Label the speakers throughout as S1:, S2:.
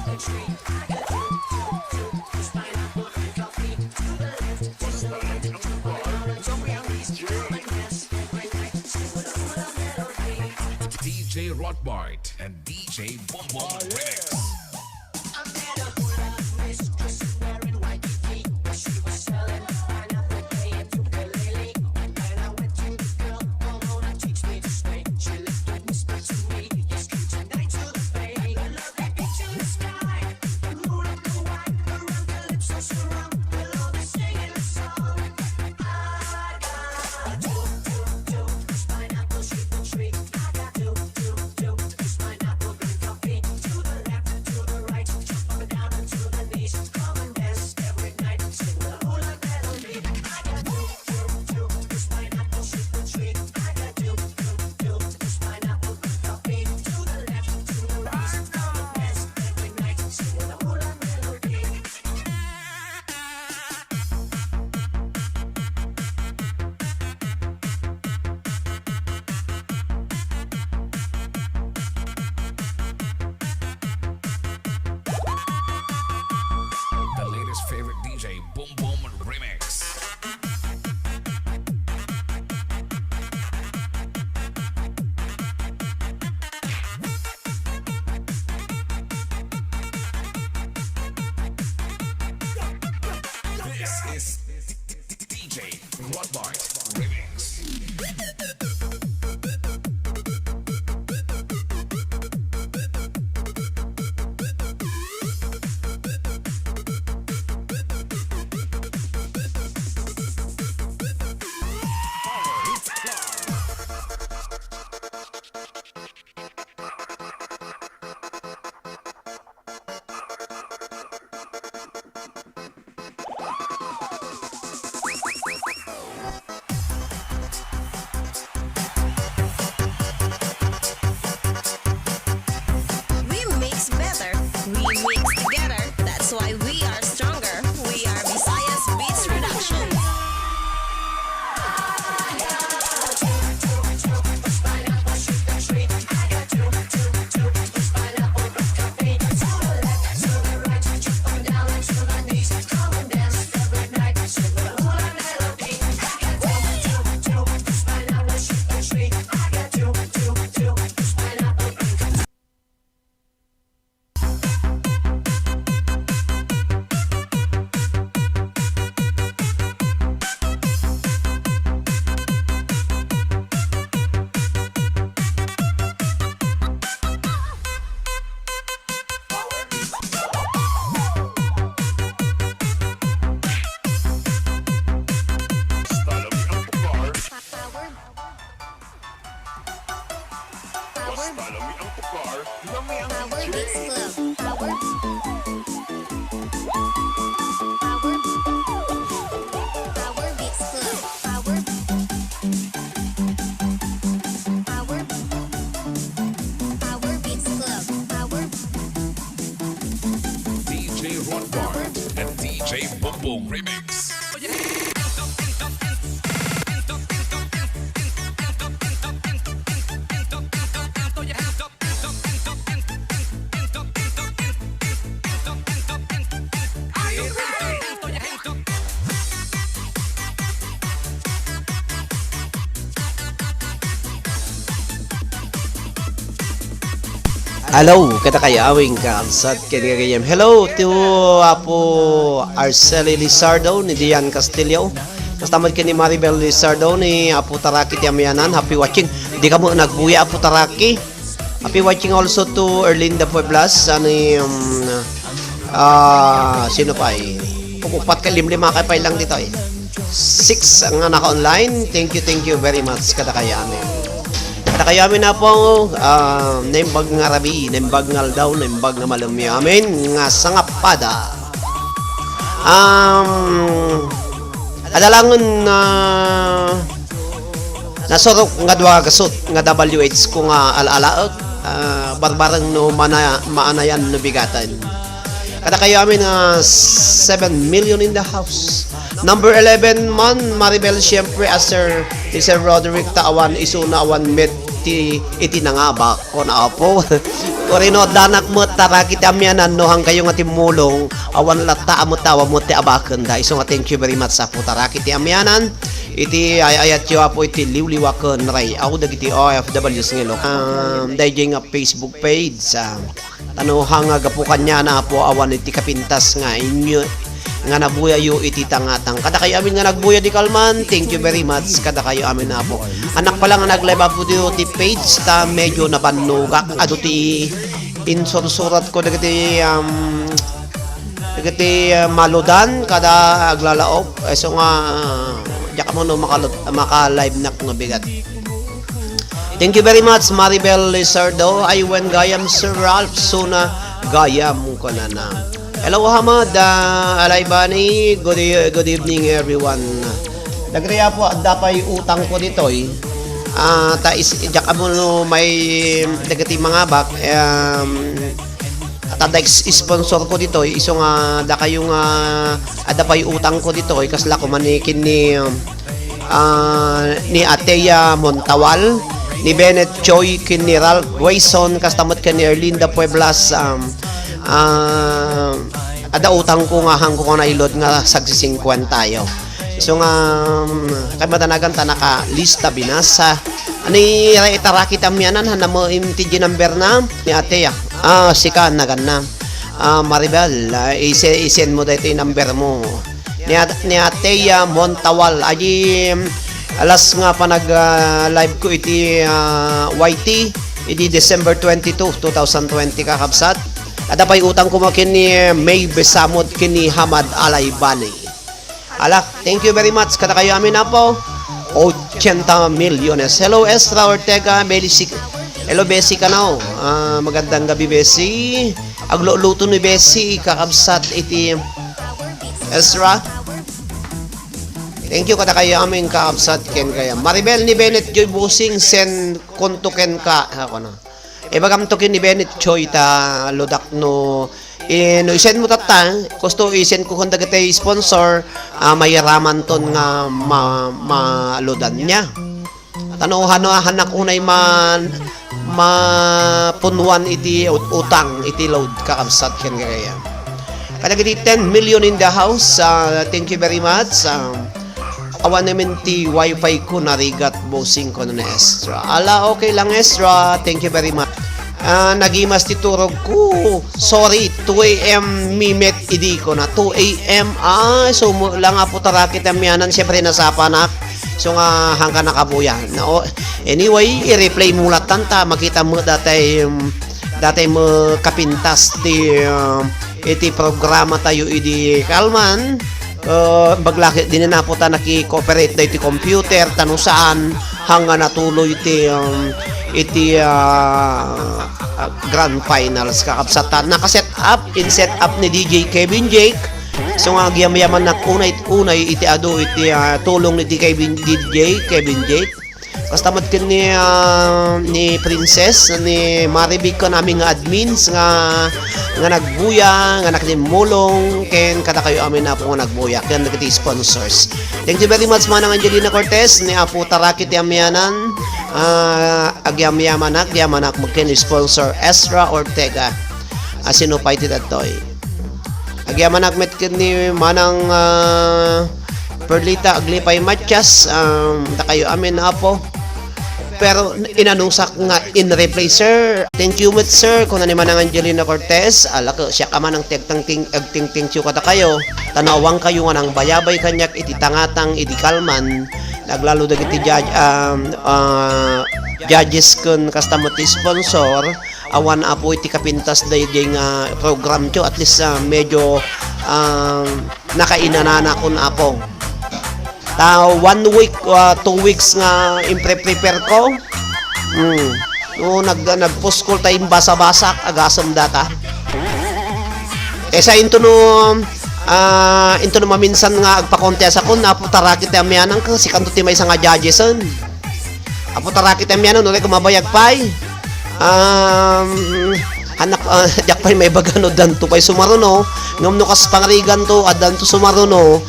S1: DJ Rothbart and DJ Bombom Remix. Favorite DJ Boom Boom Remix. This is DJ Rothbart Remix. And DJ Boom Boom Remix.
S2: Hello, kita kaya awing kansat kaya hello to Apo Arceli Lizardo ni Dian Castillo. Kastamad kini Maribel Lizardo ni Apo Taraki Tiamianan. Happy watching. Hindi ka mo nagbuya Apo Taraki. Happy watching also to Erlinda Pueblas. Ani sino pa eh? Pukupat ka limlima kay pa lang dito eh. 6 ang naka-online. Thank you very much kada kaya amin. Kaya amin na po naimbag nga rabi, naimbag nga aldaw, naimbag nga malumi amin nga sangapada. Adalangon nasurok nga duwa kasut nga WH ko nga alaalaot barbarang no maanayan no bigatan. Kada kayo amin 7 million in the house. Number 11 man Maribel siyempre Sir Roderick Tawan Isuna Awan Med iti nangabak ko na po. Orino danak mo tarakit amyanan no hang kayo nga timulong awan lata mo tawa mo ti abaken da. So thank you very much sa po tarakit ti amyanan. Iti ayat yo apo iti liwliwaken ray. Ako dagiti OFWs ngelo. Dayjay nga Facebook page sa tanuhang gapukan niya na po awan iti kapintas nga inyo nga nabuya yu iti tangatang. Kada kayo amin nga nagbuya di kalman. Thank you very much. Kada kayo amin na po. Anak pa lang nga nag-live up po ti page ta medyo nabanugak. Ado ti insursurat ko dagiti maludan kada aglalaop. So nga diya ka mo no maka-live na nga bigat. Thank you very much Maribel Lizardo. I went gayam Sir Ralph Suna gayam ko na na. Hello Hamad, Alaybani, good evening everyone. Nagriya po, dapay utang ko dito eh. Diyak mo no, may dagati mga bak. Sponsor ko dito eh. Iso nga, da kayong dapay utang ko dito eh. Kasla ko manikin ni Ateya Montawal, ni Bennett Choi, kin ni Ralph Wayson, kastamot kin ni Erlinda Pueblas, ada utang ko nga hang ko na ilod nga sagsisingkwan tayo. So nga kay madanagan ta naka lista binasa ani itarakit amyanan han mo imtiji number na ni ate ya. Sika nagan na. Maribel isen mo dito yung number mo ni ate ya Montawal aji alas nga pa nag live ko iti YT iti December 22 2020 kakabsat. Ada pa'y utang ko kini May Besamod kini Hamad Alaybani. Alak, thank you very much. Kada kayo amin na po. 80 milyones. Hello Estra Ortega, hello Bessie ka na. Magandang gabi Bessie. Agluto ni Bessie, kakabsat iti Estra. Thank you kada kayo amin kakabsat ken kaya. Maribel ni Bennett Joy Busing sen konto ken ka. Ako na. Bagam tokin ni Bennett Choi ta lodak no no isen mo tata gusto isen ko kung dagatay sponsor may raman ton nga maludan niya tano hanak unay man mapunwan iti utang iti load kakabsat ken kaya kada giti 10 million in the house. Thank you very much. Awan namin ti wifi ko narigat bosing ko na Estra. Ala okay lang Estra. Thank you very much. Nagimas ti turog ko. Sorry, 2 AM mimet idi ko na. 2 AM. So lang po tarakit amyanan siyempre nasapanak. So nga hangka nakabuya. No, anyway, i-replay mo latanta makita mo dati mo kapintas ti iti programa tayo idi kalman. Baglaki din na po ta naki-cooperate na iti computer tano saan hanga natuloy iti grand finals kakabsatan naka-set up in set up ni DJ Kevin Jake. So nga giyam-yaman na unay iti ado iti tulong ni DJ Kevin Jake. Kastamad ken ni Princess ni Maribig ko naming nga admins nga nagbuya nga nakimulong ken kada kayo amin na po nga nagbuya ken nagiti sponsors. Thank you very much manang Angelina Cortez ni Apo Tarakit Yamyanan agyam-yamanak magken sponsor Estra Ortega asino pa iti datoy agyamanak met ken ni manang Perlita Aglipay Matias da kayo amin na po pero inanusak nga in replacer. Thank you much sir kung naman ang Angelina Cortez alak siya ka man ang ting kata kayo tanawang kayo nga nang bayabay kanyak iti tangatang iti kalman naglalo dagiti judges kun kastamot sponsor awan apo iti kapintas dayjay nga program tyo at least medyo nakainanana kun apo 1 week 2 weeks nga prepare ko no nag-post call tayong basa-basak agasam data sa into no maminsan nga agpa-contest ako na putarakit amyanan kasi kanto ti may isang nga judgeson aputarakit amyanan no kumabayag pay anak jak pay may bagano danto pay sumaruno ngam no kas pangrigan to adanto sumaruno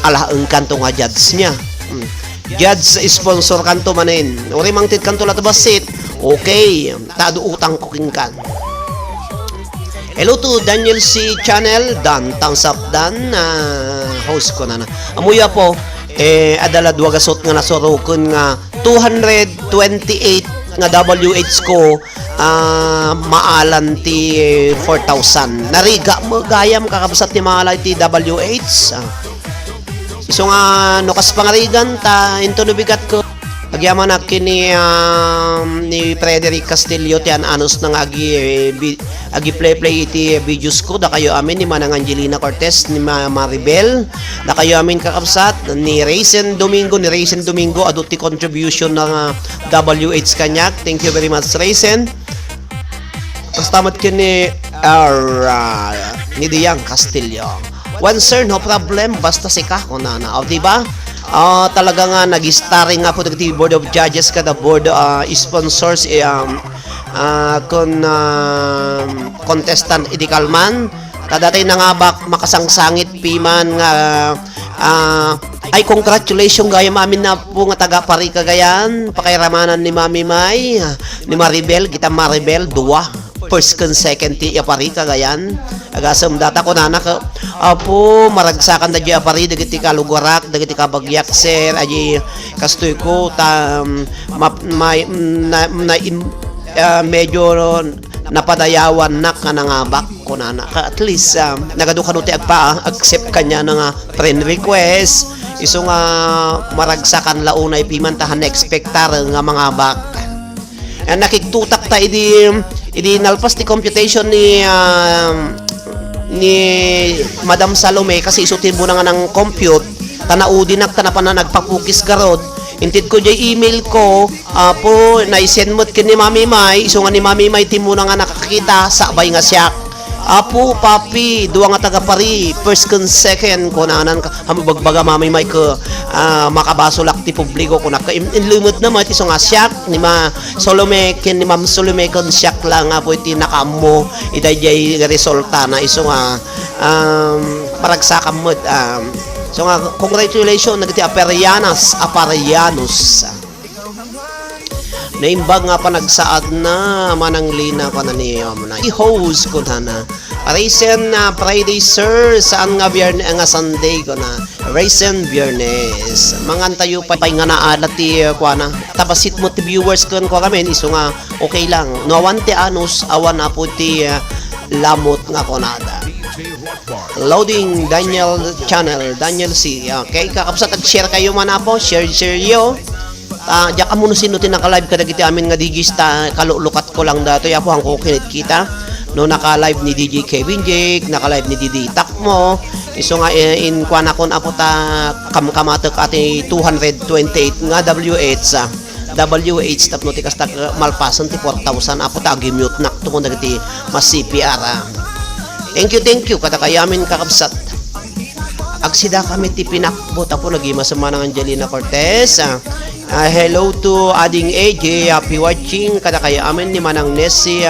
S2: alaeng kanto nga judge niya judge sponsor kanto manin. Uri mang tit kanto latabasit. Okay, tado utang ko kingkan. Hello to Daniel C. Channel, Dan, thumbs up Dan, host ko na. Amuya po, adala dua gasot nga nasorokon nga 228 nga WH ko, maalan ti 4,000. Nariga mo, gayam kakabsat ni maalan ti WH. So nga, nukas pangarigan, into nubigat ko. Agyaman na kini ni Frederick Castillo ti anos nang agi play iti videos ko da kayo amin ni Manang Angelina Cortez ni Maribel da kayo amin kakabsat ni Raisin Domingo adto ti contribution ng WH kanyak. Thank you very much Raisin. Tamat kini ni Diang Castillo. One sir, no problem basta sika kunana. O diba? Talaga nga nag-starring nga po the Board of Judges kada board sponsors contestant idikalman kadatay na nga bak makasangsangit piman nga ay congratulations gaya mamin na po nga taga pari kagayan pakairamanan ni Mami May ni Maribel kita Maribel duwa first and second ti apari kagayan agasam data ko nana ka apo maragsakan da di apari dagiti kalugarak dagiti kabagyak sir aji kastoy ko ta medyo napadayawan na kanangabak ko nana ka at least nagadukan ti agpa accept kanya nga friend request iso nga maragsakan launay piman tahan expectar nga mga bak nakiktutak ta idi nalpas ti computation ni Madam Salome kasi isutin mo na nga ng compute tanaudi nagtanapan na nagpapukis garod intid ko jay email ko po naisend mo kin ni Mami May iso nga ni Mami May timo na nga nakakita sabay nga siya apo papi duwa nga taga pari first and second ko nanan hamubagbaga Mami May ko makabasolak ti publiko ko naka inlimot na mo iso nga siya ni Salome kin ni Ma'am Salome kon siya lang nga po iti nakamo idayjay resulta na iso nga paragsakam mo so nga congratulations nagiti Aparianus naimbag nga pa nagsaad na manang lina pa na niya na i-host ko na Raisin na Friday sir saan nga biyernes nga Sunday ko na Raisin Biyernes mangan tayo pa nga naalat ti kwa na tabasit mo ti viewers ko kami iso nga okay lang no awan ti anos awan na po ti lamot nga konada loading Daniel Channel Daniel C. Okay kakapsat ag-share kayo man po share yo diya ka muna sinutin naka-live ka dagiti amin nga digis kalulukat ko lang dato yapo ang kukinit kita no naka-live ni DJ Kevin Jake naka-live ni DJ Takmo iso nga in kwa na kon apo ta kamkamatek ati 228 nga WH tapno ti kasta malpasan ti 4,000 apo ta gimute nak tungod dagiti mas CPR thank you kada kayamin kakabsat agsida kami ti pinakbot apo lagi masama ng Angelina Cortez hello to Ading AJ happy watching kada kaya amin ni Manang Nessie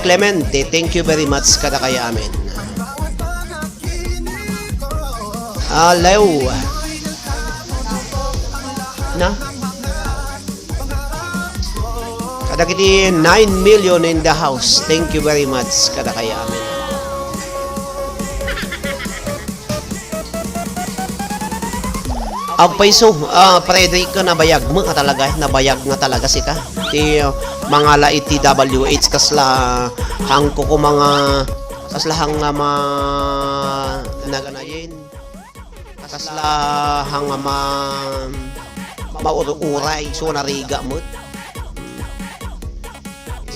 S2: Clemente thank you very much kada kaya amin hello na kada kiti 9 million in the house thank you very much kada kaya amin paiso Frederick ka nabayag mo ka talaga nabayag nga talaga sika ti mga laiti WH kasla hangko ko mga kasla hang nga naganayin kasla hang nga maururay so nariga mo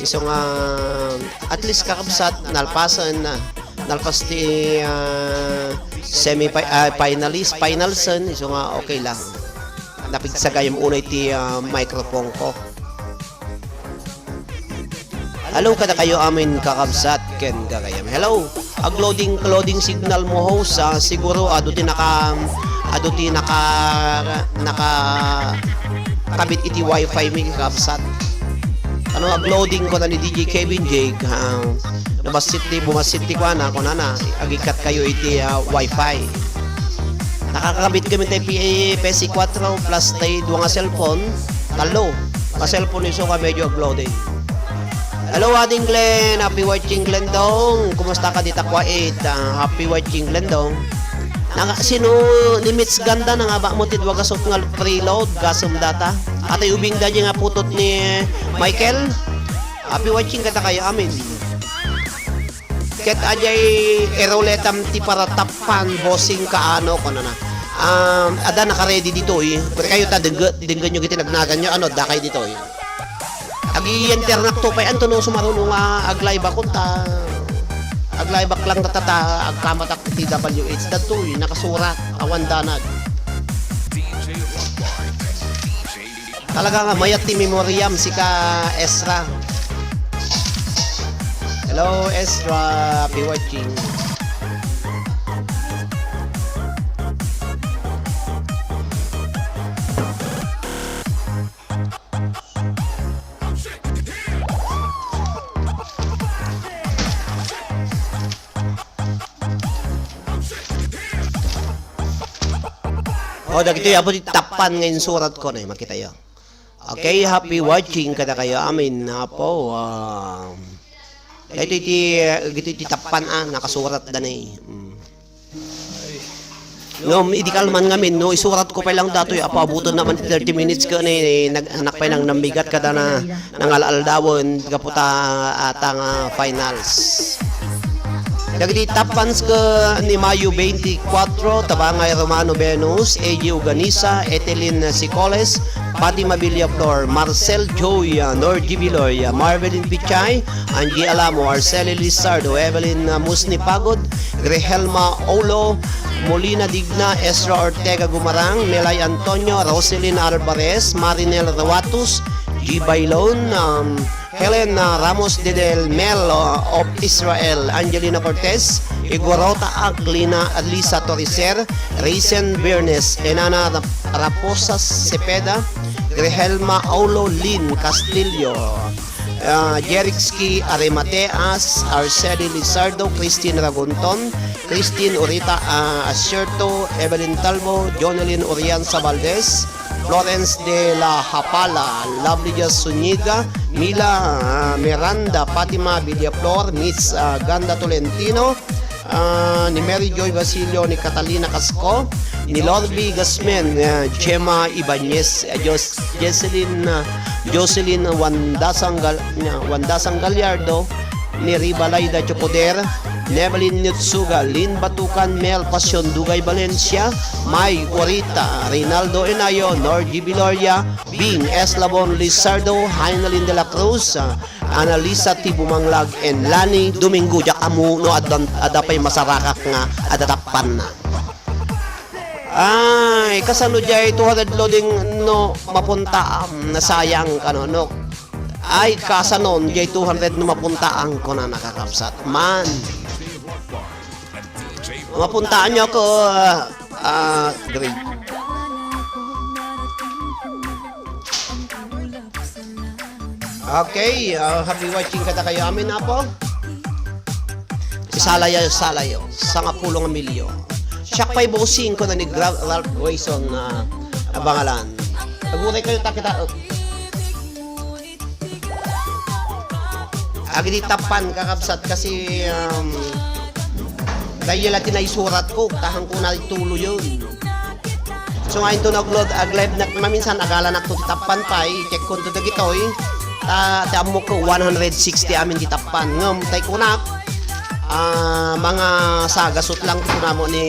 S2: iso nga at least kakabsat nalpasan na nalpas ti finals so nga okay lang napigsagay mo unay ti microphone ko hello kada kayo amin kakabsat ken gagayam hello loading signal mo host siguro aduti naka kabit iti wifi mi kakabsat uploading ko na ni DJ Kevin Jake bumasit ti ko na agikat kayo iti wifi Nakakabit kami tayo PS4 plus tayo nga cellphone. Talo. Ka cellphone iso ka medyo uploaded. Hello ading Glenn, happy watching Glenn dong. Kumusta ka dita kwa 8? Happy watching Glenn dong. Sino limits ganda na nga ba mo tidwa gasot nga preload gasum data. Atay ubing dadya nga putot ni Michael. Happy watching kata kayo amin. Ket ajay eroletam ti para tapan bossing kaano ko na. Ada naka-ready dito eh. Pero kayo ta dinggan nyo gitinagnagan nyo ano da kayo dito eh. Agi internet to pay anto no sumaruno nga aglay ba kunta. Aglay bak lang tatata agkamatak TWH dato eh nakasurat awan danag. Talaga nga mayat ti memoriam si ka Ezra. Hello Ezra, happy watching. Dagito yung abot tapan ngayon surat ko na makita yo. Okay, happy watching kada kayo amin na po. Ito tapan nakasurat da na eh. No, idikal man ngamin no isurat ko pa lang dato apa abuton naman 30 minutes ko na naganak pa nang nambigat kada na nangalal dawon kaputa atang finals. Dagiti tapans ka ni Mayo 24, Tabangay Romano Venus, A.G. Uganisa, Etelin Sicoles, Fatima Villaflor, Marcel Joy, Norgy Biloy, Marvelin Pichay, Angie Alamo, Arceli Lizardo, Evelyn Musni Pagod, Grehelma Olo, Molina Digna, Ezra Ortega Gumarang, Nelay Antonio, Roselyn Alvarez, Marinel Rawatus, G. Bailon, Helen Ramos de del Mel of Israel, Angelina Cortez, Igorota Aglina Alisa Toricer, Raizen Bernes, Enana Raposas Cepeda, Grehelma Aulo Lin Castillo, Jerixki Aremateas, Arceli Lizardo, Christine Ragunton, Christine Urita Asierto, Evelyn Talbo, Jonelyn Orianza Valdez, Florence de la Hapala, Lovely Zuniga, Mila Miranda, Fatima Villaflor, Miss Ganda Tolentino, ni Mary Joy Basilio, ni Catalina Casco, ni Lorby Gasmen, Gemma Ibanez, Jocelyn Wandasang Gallardo, ni Ribalayda Chopoder, Nevelyn Nutsuga, Lynn Batukan, Mel Pasyon, Dugay Valencia, May Guarita, Reynaldo Enayo, Norgy Biloria, Bing Eslabon Lizardo, Hainalin de la Cruz, Analisa Tibumanglag, and Lani Domingo, Jakamu, no adapay masarakak nga, adatapan na. Ay, kasano jay 200 loading no mapunta nasayang kano no. Ay kasanon jay 200 no mapuntaan ko na nakakapsat man. Mapuntaan nyo ako grade. Okay, happy watching kada kayo amin na po. Salayo, sangapulong milyo. Siya pa'y bossing ko na ni Ralph Grayson na abangalan. Naguray kayo takita. Agdi tapan kakapsat kasi dahil natin ay surat ko, tahang ko na itulo yun. So ngayon to nag-load aglive na maminsan agala na ito tapan pa check ko ito dagitoy. Tamo ko 160 amin ditapan. Ngam tay ko na mga sagasot lang ko na mo ni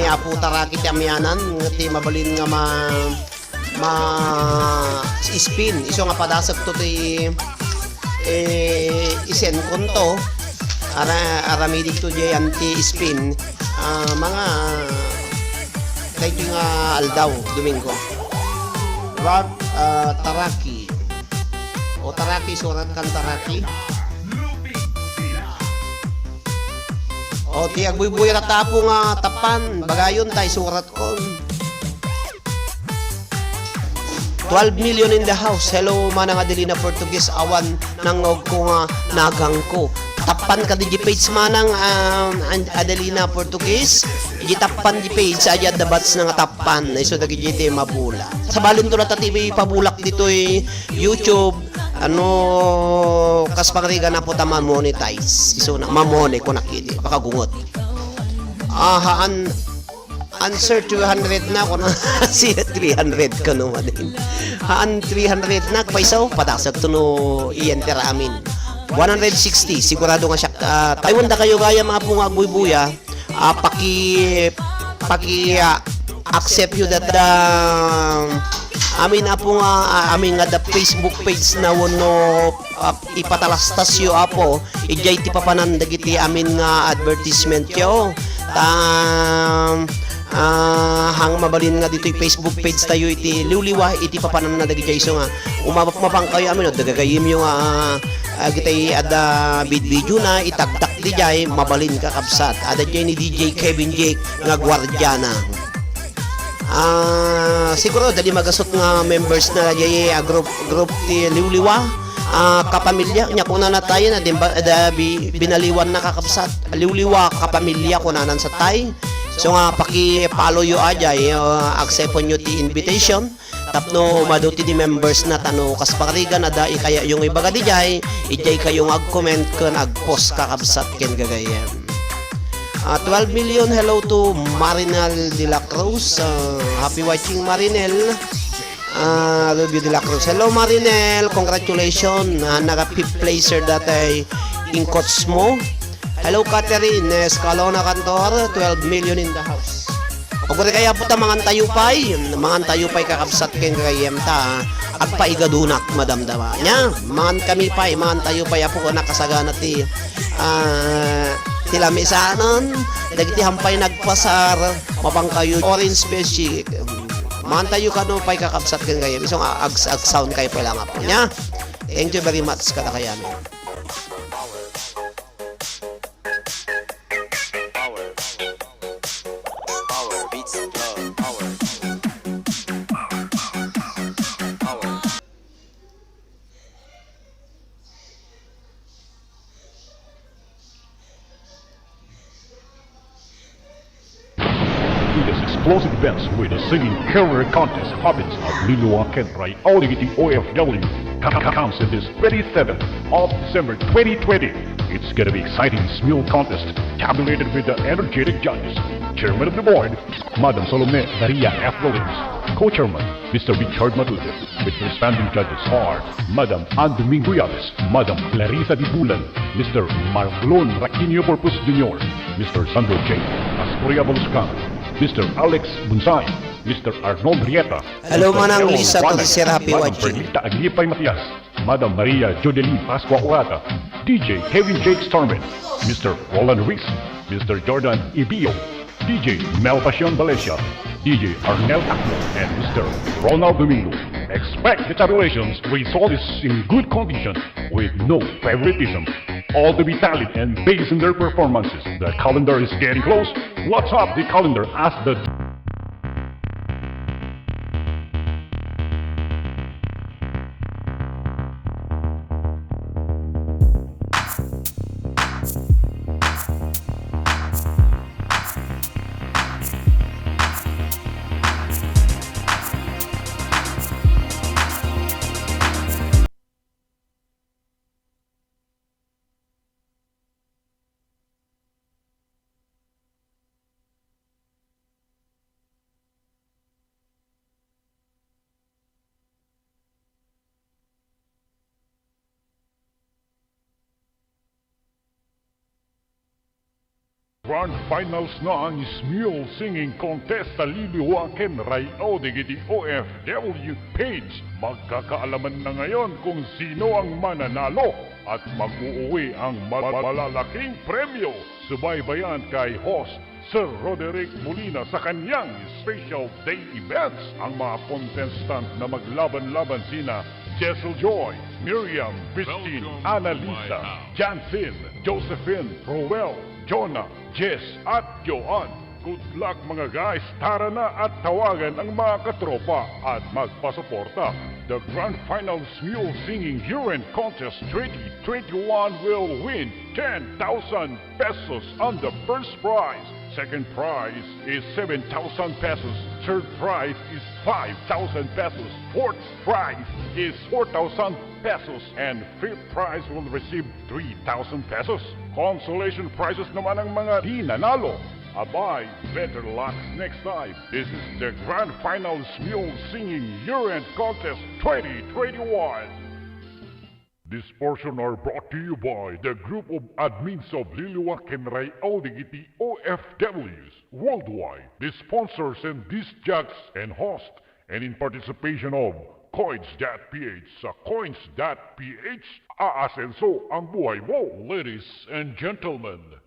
S2: Apo Taraki Tiamyanan ngati mabalin nga ma spin iso nga padasag to isen konto aramidig to jay anti-spin mga kahit nga aldaw Domingo Rock Taraki o Taraki surat kan Taraki o tiyag buy-buy ratapo nga tapan bagayon tay surat kon 12 million in the house. Hello manang Adelina Portuguese, awan nangog ko nga nagang ko. Tapan ka di page manang Adelina Portuguese. Gitapan di page ayad the bats nga tapan. Iso dagi jite mabula. Sa balon to na TV pabulak dito YouTube. Kas pakariga na po tama monetize. Iso na mamone ko nakidi. Pakagungot. Answer 200 na ko na si 300 ko naman din. 300 na paisaw patasag to no i-enter amin. 160 sigurado nga siya. Taiwan da kayo gaya mga punga buy-buya. Paki accept you that amin apo nga amin nga the Facebook page na wono ipatalastas yo apo ijay ti papanan dagiti amin nga advertisement yo hang mabalin nga dito Facebook page tayo iti liwliwa iti papanan na dagiti iso nga umapang kayo amin dagagayim yo nga gitay ada video na itagtak di jay mabalin ka kapsat ada jay ni DJ Kevin Jake nga gwardyana. Siguro dali magasot nga members na jay group ti liwliwa kapamilya nya kuna na tayo na binaliwan na kakapsat liwliwa kapamilya kunanan sa tay. So nga paki-follow yo ajay accept nyo ti invitation tapno umaduti di members na tano kas pakarigan na dai kaya yung ibaga di jay ijay kayo ag-comment kun ag-post kakabsat ken gagayem. 12 million hello to Marinel de la Cruz. Happy watching Marinel. Review de la Cruz. Hello Marinel, congratulations. Naka 5th placer datay in coach mo. Hello Catherine Escalona Cantor, 12 million in the house. Ug kaya po ta mangan tayupay kakabsat ken gayem ta agpaigadunak madamdama nya mangan kami pay mangan tayupay apo ko nakasagana ti tilamisanon dagiti hampay nagpasar mapang kayo orange specific mangan tayo kano pay kakabsat ken gayem isong ag sound kay pa lang apo nya. Thank you very much kada kayan.
S3: Explosive events with the singing career contest happens at Liloa Kenray Auditing OFW comes in this 27th of December 2020. It's gonna be exciting small contest tabulated with the energetic judges. Chairman of the board, Madam Salome Maria F. Williams. Co-chairman, Mr. Richard Matute. With responding judges are Madam Ann Domingo Yales, Madam Clarissa Di Bulan, Mr. Marlon Raquinio Porpus Jr., Mr. Sandro J. Ascoria Baluscan, Mr. Alex Bunsay, Mr. Arnold Rieta,
S2: Hello manang Lisa to si Happy
S3: Madam
S2: watching.
S3: Perlita Aglipay Matias, Madam Maria Jodeline Pascua Urata, DJ Kevin Jake Starman, Mr. Roland Reese, Mr. Jordan Ibio, DJ Mel Pasion Valencia, DJ Arnel Acno, and Mr. Ronald Domingo. Expect the tabulations result is in good condition with no favoritism. All to be tallied and based on their performances. The calendar is getting close. What's up the calendar as the Grand Finals na ang Smule Singing Contest sa Liloa Kenray Audigiti OFW page. Magkakaalaman na ngayon kung sino ang mananalo at mag-uuwi ang malalaking premyo. Subaybayan kay host Sir Roderick Molina sa kanyang special day events. Ang mga contestant na maglaban-laban sina Jessel Joy, Miriam, Christine, Annalisa, Jansin, Josephine, Roel, Jonah, Jess at Joan. Good luck mga guys! Tara na at tawagan ang mga katropa at magpasuporta. The Grand Finals Mule Singing Urine Contest 2021 will win 10,000 pesos on the first prize. Second prize is 7,000 pesos. Third prize is 5,000 pesos. Fourth prize is 4,000 pesos. And fifth prize will receive 3,000 pesos. Consolation prizes naman ang mga di nanalo. Abay, better luck next time. This is the Grand Finals Mule Singing Urine Contest 2021. This portion are brought to you by the group of admins of Liliwa Kenray Audigiti OFWs worldwide, the sponsors and disc jocks and host, and in participation of Coins.ph sa Coins.ph, aasenso ang buhay mo. Ladies and gentlemen,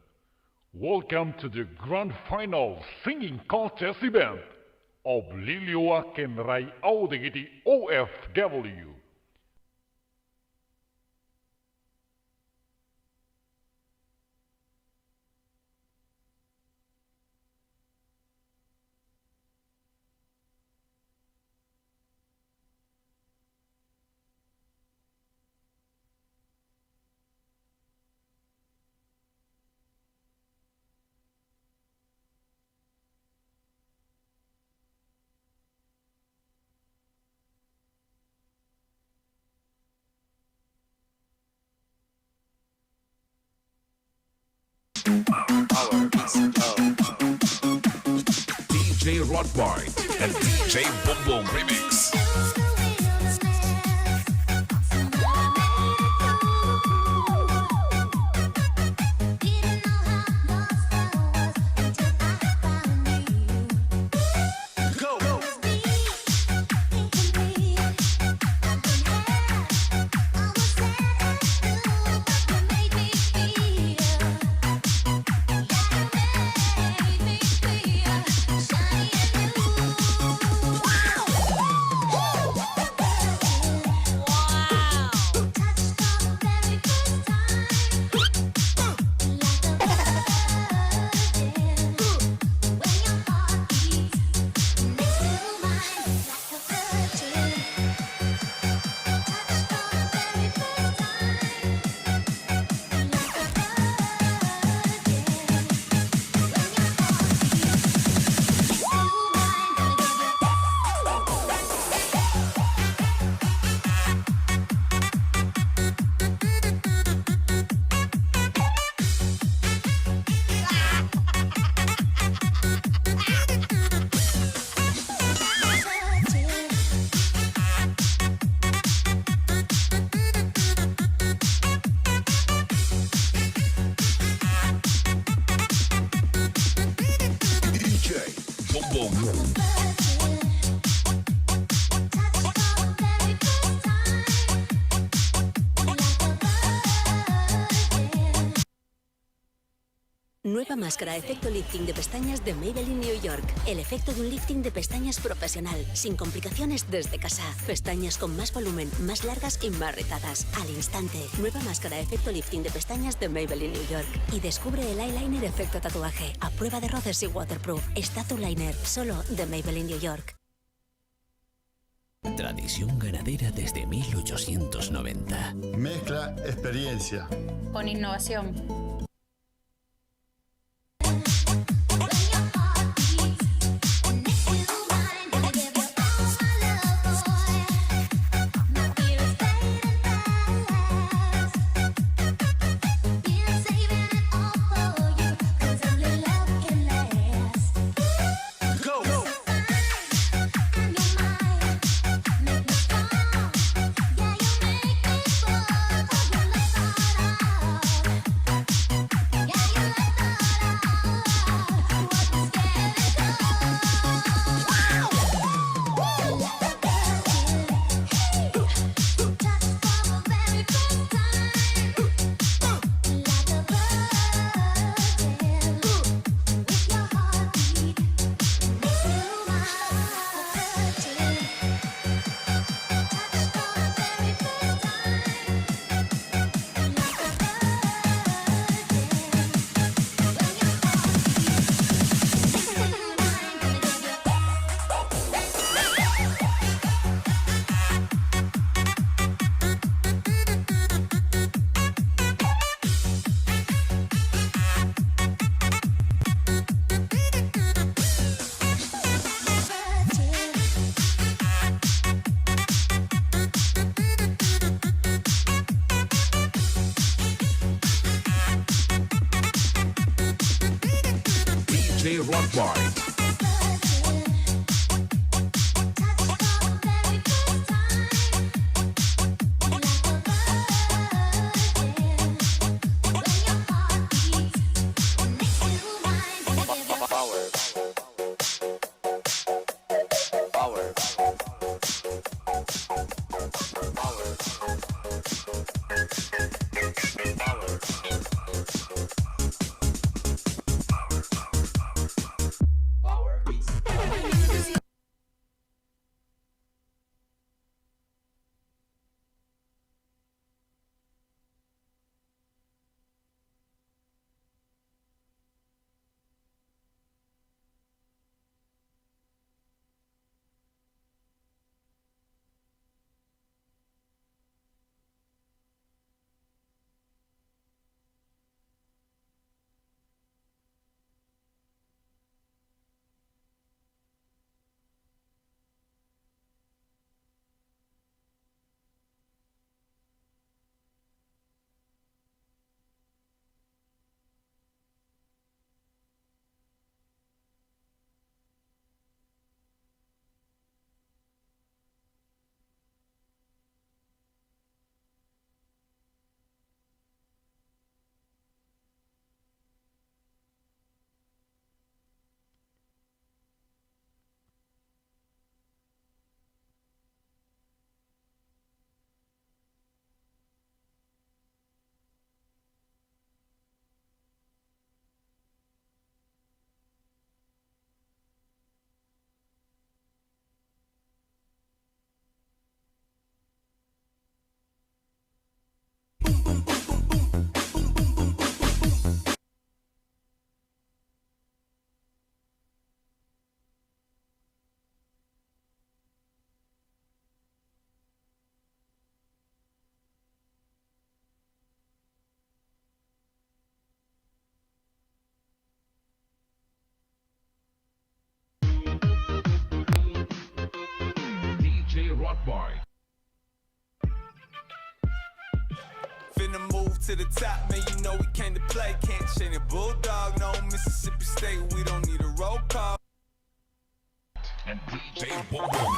S3: welcome to the Grand Final Singing Contest event of Liliwa Kenray Audigiti OFW.
S1: DJ Rodboy and DJ Boom Remix.
S4: Nueva máscara efecto lifting de pestañas de Maybelline New York. El efecto de un lifting de pestañas profesional, sin complicaciones desde casa. Pestañas con más volumen, más largas y más rizadas. Al instante. Nueva máscara efecto lifting de pestañas de Maybelline New York. Y descubre el eyeliner efecto tatuaje. A prueba de roces y waterproof. Statue Liner, solo de Maybelline New York.
S5: Tradición ganadera desde 1890.
S6: Mezcla experiencia
S7: con innovación.
S1: DJ Rockboy. DJ Rockboy.
S8: Finna move to the top, man, you know we came to play. Can't chain a bulldog, no Mississippi State, we don't need a roll call.
S1: And DJ Bobo.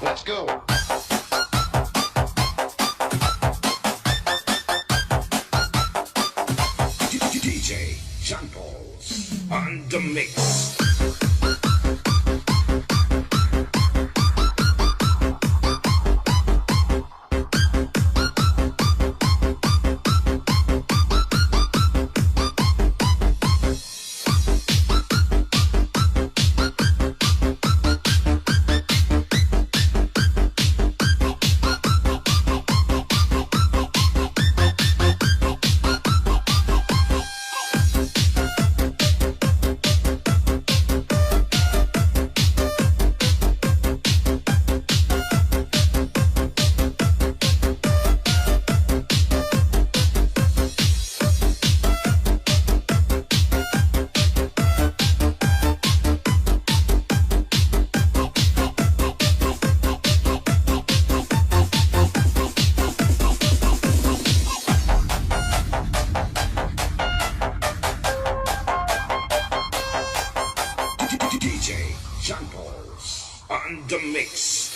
S9: Let's go.
S1: DJ John Pauls on the mix. on the mix.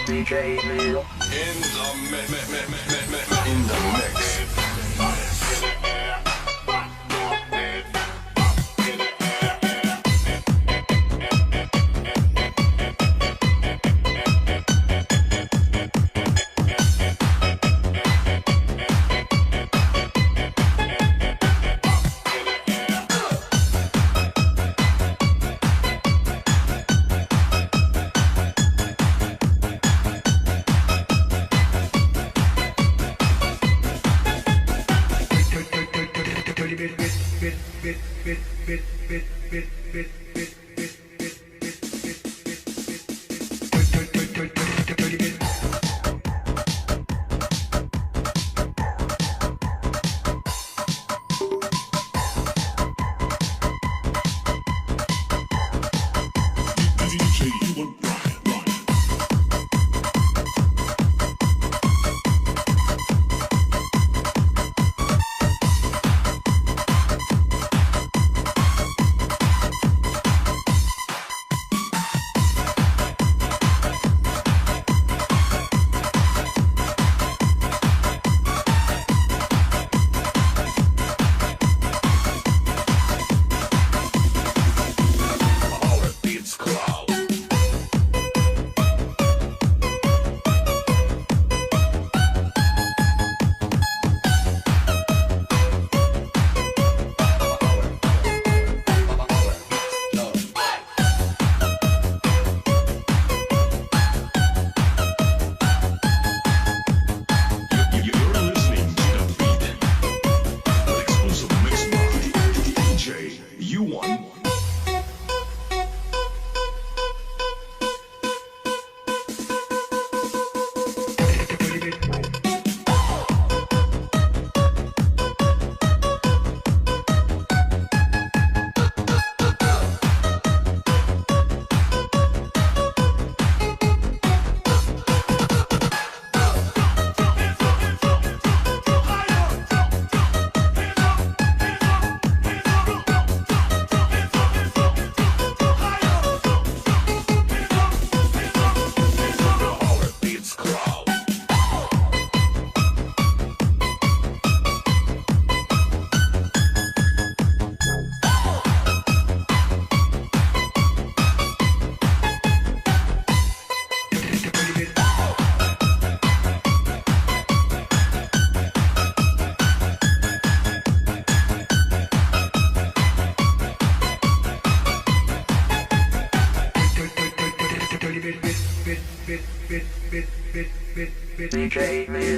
S8: DJ Leo in the mix.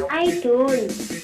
S9: iTunes.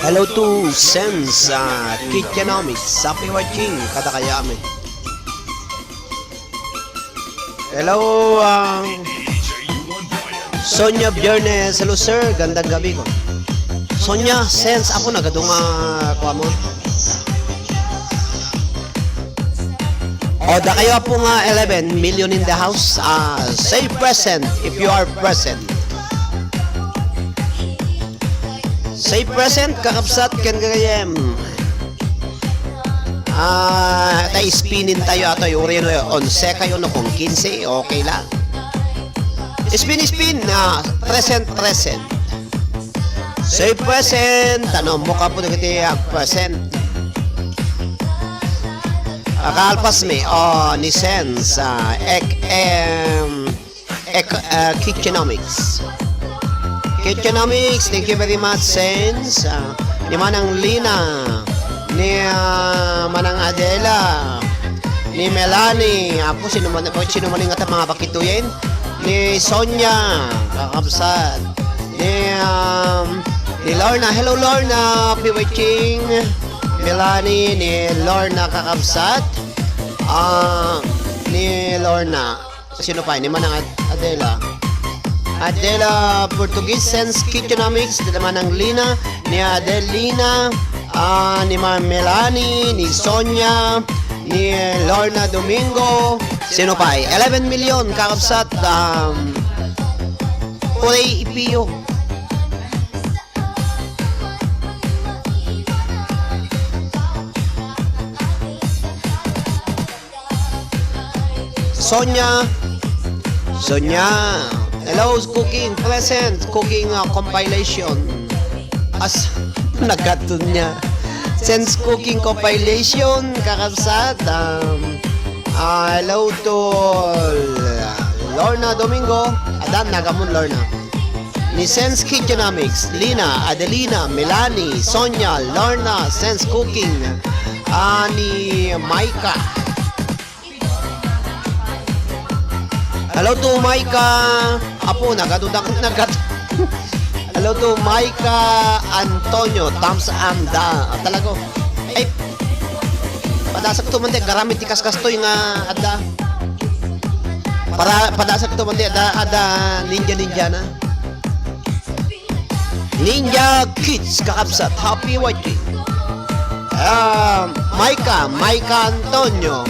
S2: Hello to Sense Kitchenomics. Happy watching. Katakayami. Hello, Sonia Bjernes. Hello, sir. Gandang gabi ko. Sonia, Sense. Ako nagadong kuha mo. O, da kayo po nga 11 million in the house. Say present if you are present. Say present, kakapsat, kan kagayem. Tayo spinin tayo ato yung rin 11 kayo no kung 15, okay lang. Spin, present. Say present, tanong mo ka po na kita present. Kalpas me, ni Sense, Kitchenomics. Kitchenomics, thank you very much, Sense. Ni Manang Lina, ni Manang Adela, ni Melanie, ako sino man nga mga pakituyin, ni Sonia, kakapsat, ni Lorna, hello Lorna, happy watching. Melanie, ni Lorna kakabsat, ni Lorna, sino pa, ni Manang Adela Portuguese Sense Kitchenomics, ni Manang Lina, ni Adelina, ni Melanie, ni Sonia, ni Lorna Domingo, sino pa, 11 million kakabsat, Uray Ipio. Sonia, hello, cooking present, cooking compilation. As nagatun niya. Sense cooking compilation, kakabsat. Hello to Lorna Domingo. Adan, nagamon Lorna. Ni Sense Kitchenomics, Lina, Adelina, Melanie, Sonia, Lorna, Sense cooking. Ni Maika. Hello to Maika. Apo, nagadudak. Hello to Maika Antonio. Thumbs up da. Talago. Ay, padasak to man de. Garamit ti kaskastoy nga ada. Para padasak to man de. Ada ninja na. Ninja Kids kakapsat. Happy watching. Maika Antonio.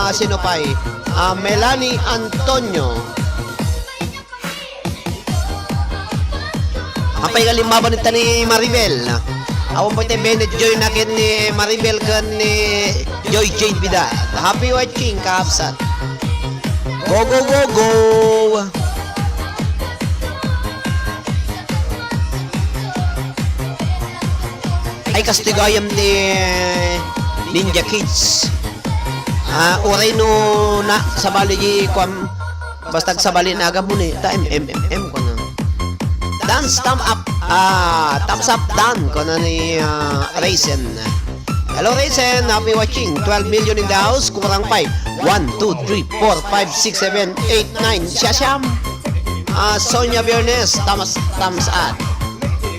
S2: Sino pa Melanie Antonio. Apay kalimaba nita ni Maribel. Awang po tayo Bennett Joy nakin ni Maribel kan ni Joy Jane Bida. Happy watching, kapsat. Go, go, go, go. Ay kastigayam ni Ninja Kids. Uray no na sabali di kwam basta sabali na agam mo ni ta ko na dance thumbs up done ko na ni Raisin. Hello Raisin, happy watching. 12 million in the house, kurang 5 1, 2, 3, 4, 5, 6, 7, 8, 9 siyam. Sonia Bjernes, thumbs up.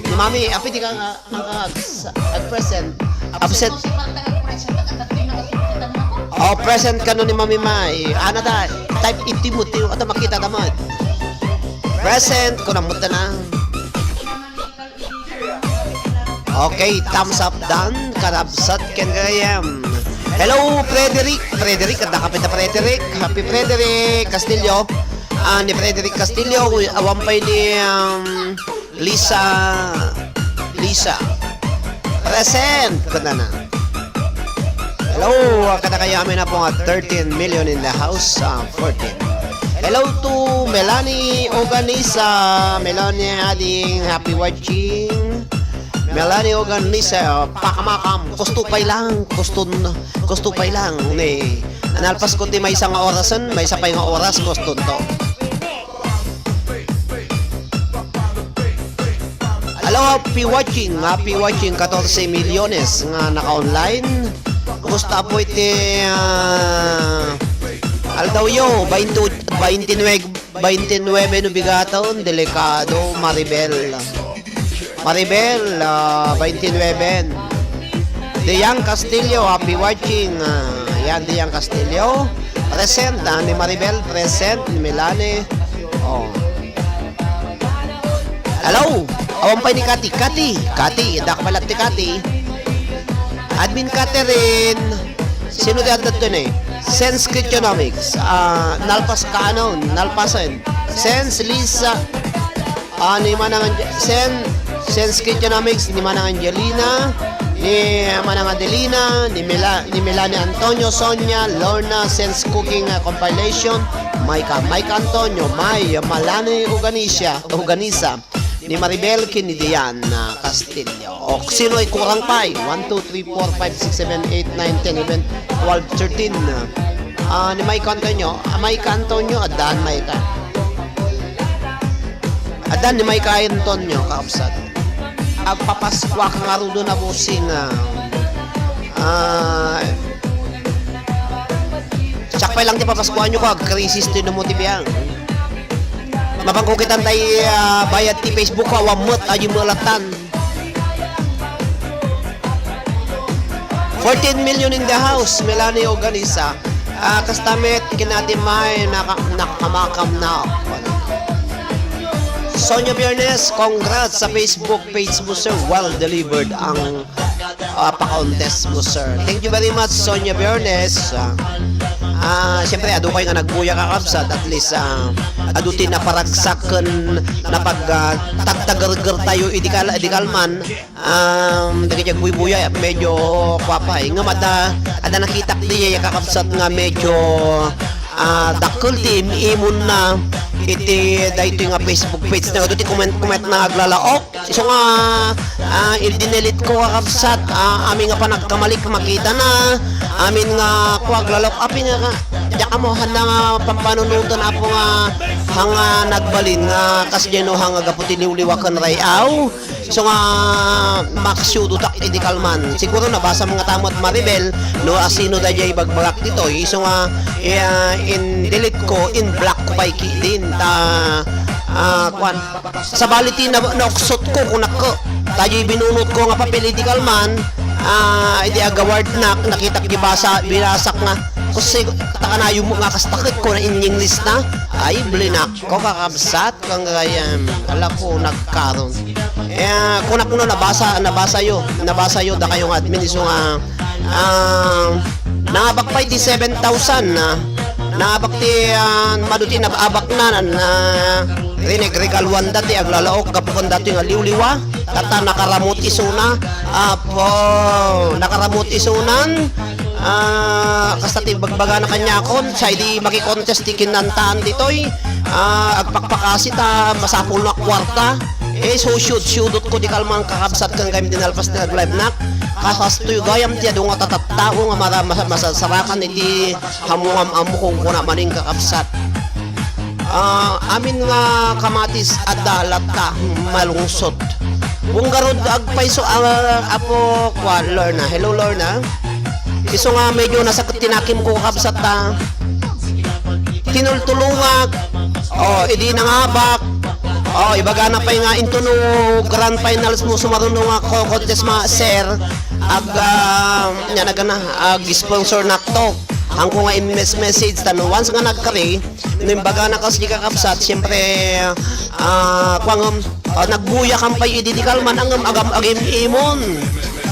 S2: Ni Mami, api di ka at present upset. Present ka no ni Mami Mai. Ana da, type itimuti ato makita damad. Present ko na muta na. Okay, thumbs up done. Karabsat ken gayam. Hello Frederick, kada kapita Frederick. Happy Frederick Castillo. Ni Frederick Castillo, awampay ni Lisa. Present ko na. Hello, katakayamin na po nga 13 million in the house, 14. Hello to Melanie Oganisa. Melanie ading happy watching. Melanie Oganisa, pakamakam, kustupay lang. Ni, analpas ko ti may isang orasan, may isa pa yung oras, kustun to. Hello, happy watching, 14 milyones nga naka-online. Kumusta po iti aldaw yo 29 no bigaton delikado Maribel. Maribel 29. Dian Castillo, happy watching. Yan, Dian Castillo. Present, ni Maribel, present, ni Melanie. Oh. Hello! Awan pa ni Kati. Kati, dak pala ti Kati. Admin Catherine. Sino dyan dito eh? Sense Economics. Nalpas ka ano? Nalpasan. Sense Lisa. Ni Manang Sense Economics. Ni Manang Angelina. Ni Manang Adelina. Ni Melanie Antonio. Sonia. Lorna. Sense Cooking Compilation. Mike Antonio. Malani Organisa. Ni Maribel Kinidian Castillo. O sino ay kurang pa? 1, 2, 3, 4, 5, 6, 7, 8, 9, 10, 11, 12, 13. Ni Mike Antonio. Mike Antonio. Adan Mike. Adan ni Mike Antonio. Kaapsat. Agpapaskwa ka nga rin na busing. Tsakpay lang di papaskwa nyo ka. Krisis din na mo tibiyang. Mapangkukitan tayo bayad ti Facebook ko, awamot, ayo malatan. 14 million in the house, Melanie Organisa. Kastamet, kinatin may nakamakam na. Sonia Biernes, congrats sa Facebook page mo, sir. Well delivered ang pa-contest mo, sir. Thank you very much, Sonia Biernes. Siyempre, ado kayo nga nagbuya ka kapsat, at least adutin na paragsakan na pag tagtagargar tayo idikal man dagay buya medyo kwapay nga ada nakita diya kakapsat nga medyo dakol team imon na iti dayto nga Facebook page na ito comment na aglalaok so nga i-delete ko kakapsat amin nga panagkamalik makita na amin nga kuaglalok amin nga diya mo handa pampanunutan apo nga hanga nagbalin nga kasjeno hanga gaputi liwliwakan rayaw so nga maksyo dutak idikalman siguro nabasa mga tamot Maribel no asino da jay bagbagak dito so nga in delete ko in black ko pay din ta kwan sa baliti na oksot ko kunak ko tayo binunot ko nga papel idikalman idi agaward na nakita binasak nga kasi takanayo mo nga kastakit ko na inying list na ay blinak ko kakabsat kang gayam ala ko nagkaroon kunak no nabasa yo da kayong admin so nga nabak pa iti 7,000 nabak ti maduti nababak na rinig regal one dati aglalaok kapukon dati nga liwliwa tata nakaramot isuna apo nakaramot isunan kastati bagbaga na kanya kon sa hindi makikontest ti kinantaan ditoy agpakpakasi ta masapul na kwarta so shoot ko di kalmang kakabsat kang gayam dinalpas na live nak kasastoy gayam ti adu nga tatattao nga masasarakan iti hamuam amu kung kuna maning kakabsat amin nga kamatis adalat ka malungsot bunggarod agpaiso apo kwa Lorna hello Lorna iso nga medyo nasa tinakim ko kabsat ta tinultulungag idi nangabak ibaga na pa nga into no grand finals mo sumaruno nga contest ma sir sponsor na to ang ko nga message tanong once nga nagkari nimbaga na kasi kakabsat siyempre nagbuya kampay ididikal man ang agam imon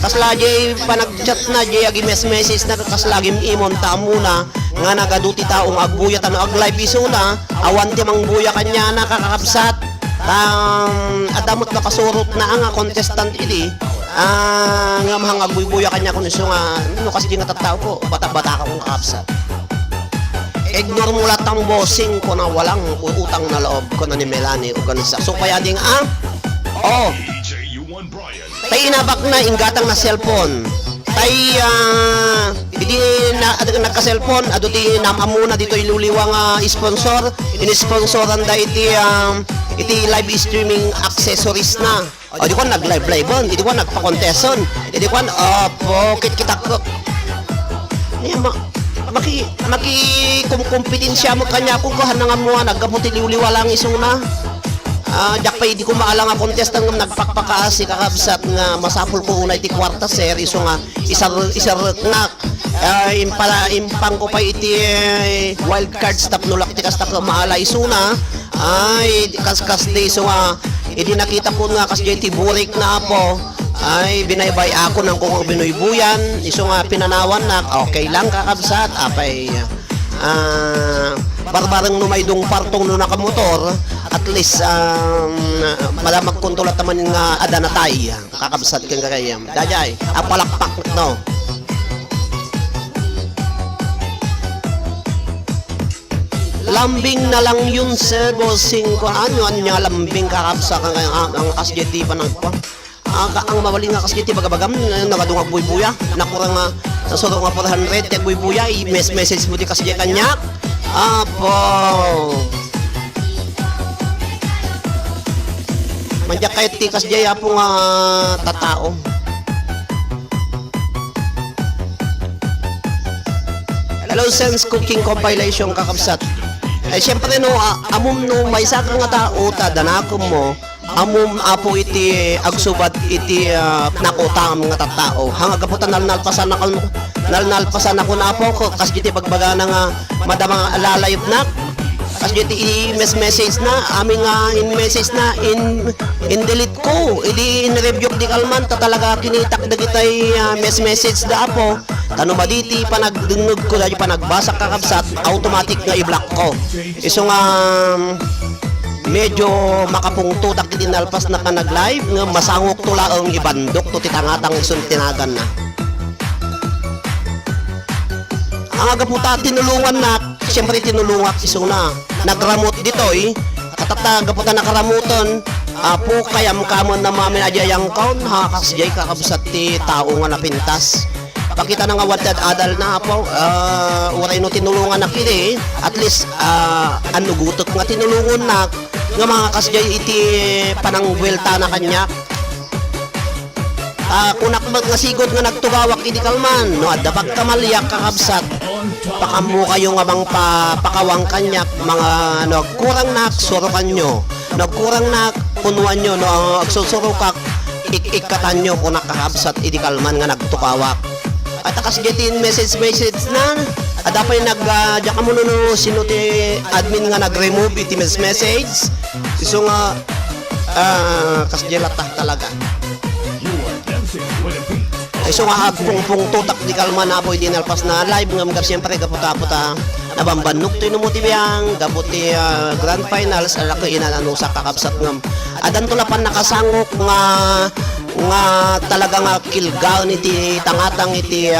S2: kaslagi panagchat na jay agi message na kaslagi imon ta muna nga nagaduti taong agbuya tano ag live iso na awan ti mangbuya kanya na kakakabsat adamot na kasurot na ang contestant idi nga mahang agbuya kanya kun iso nga no kasi nga tattao ko bata-bata ka kung kakabsat ignore mo lahat ang bossing ko na walang utang na loob ko na ni Melanie Organisa so kaya ding tay inabak na ingatang na cellphone tay hindi na nagka-cellphone aduti namamuna dito iluliwang sponsor in-sponsoran da iti live streaming accessories na di ko nag-live on di ko nagpa-conteston di ko kita ko maki kompetensya mo kanya kung kahanangan mo nagkaputi liwliwa lang isong na Jak pa hindi ko maalang nga contest ng nagpakpakaasi kakabsat nga masapul ko unay ti kwarta sir iso nga isar nga impang ko pa iti wild card stop nulak ti kasta maala iso na ay kas di iso nga hindi nakita ko nga kas ti burik na po ay binaybay ako ng kung binuybuyan iso nga pinanawan na okay lang kakabsat apay barbarang numaydong partong no nakamotor at least malamag kontrolat naman nga ada na tay kakabsat kang kagayam dajay apalakpak no lambing na lang yun sir bossing ko ano anya lambing kakabsa ang kasjeti pa nagpa ang mawaling nga kasjeti bagabagam nagadungag buy-buya nakurang nga sa suro nga 400 tag buy-buya i-message mo di kasjeti kanya apo manjak kahit tikas jaya po nga tatao hello sense cooking compilation kakabsat siyempre no amom no may sakang nga tao tadanakom mo amom apo iti agsubat iti nakutam nga tatao hanga gaputan nalpasan ako na po kas iti bagbaga na nga madamang alalayot na kas iti i-message na aming in message na in delete ko idi in review di kalman ta talaga kinitak dagitay message da po tano ba diti panagdungog ko dahil panagbasa kakabsat automatic nga i-block ko iso nga medyo makapungtutak iti nalpas na ka nag-live nga masangok tula ang ibandok to titangatang isun tinagan na ang agaputa tinulungan na siyempre tinulungak iso na nagramot ditoy katata agaputa nakaramuton apo kayam kamon na mamin ajayang kaon hakasjay kakabsat ti tao nga napintas pakita na nga wadad adal na po uray no tinulungan na kini at least ano gutok nga tinulungan na nga mga kasjay iti panangwelta na kanya kunak nga sigod nga nagtugawak iti kalman no adda pagkamalyak kakabsat pakamu kayo nga bang pakawang kanyak mga nagkurang nak surukan nyo nagkurang nak punuan nyo no agsusurukak ikatan nyo kunak kakabsat iti kalman nga nagtukawak at akas jetin message na ada pa yung jaka mo no sino ti admin nga nag-remove iti message iso nga kasjelata talaga iso nga pung tutak di kalman na po di nalpas na live nga mga siyempre kaputa-puta nabambanok to yung motiviyang gabuti grand finals alako inanano sa kakabsat ngam adan tulapan nakasangok nga talaga nga kilgaw iti tangatang iti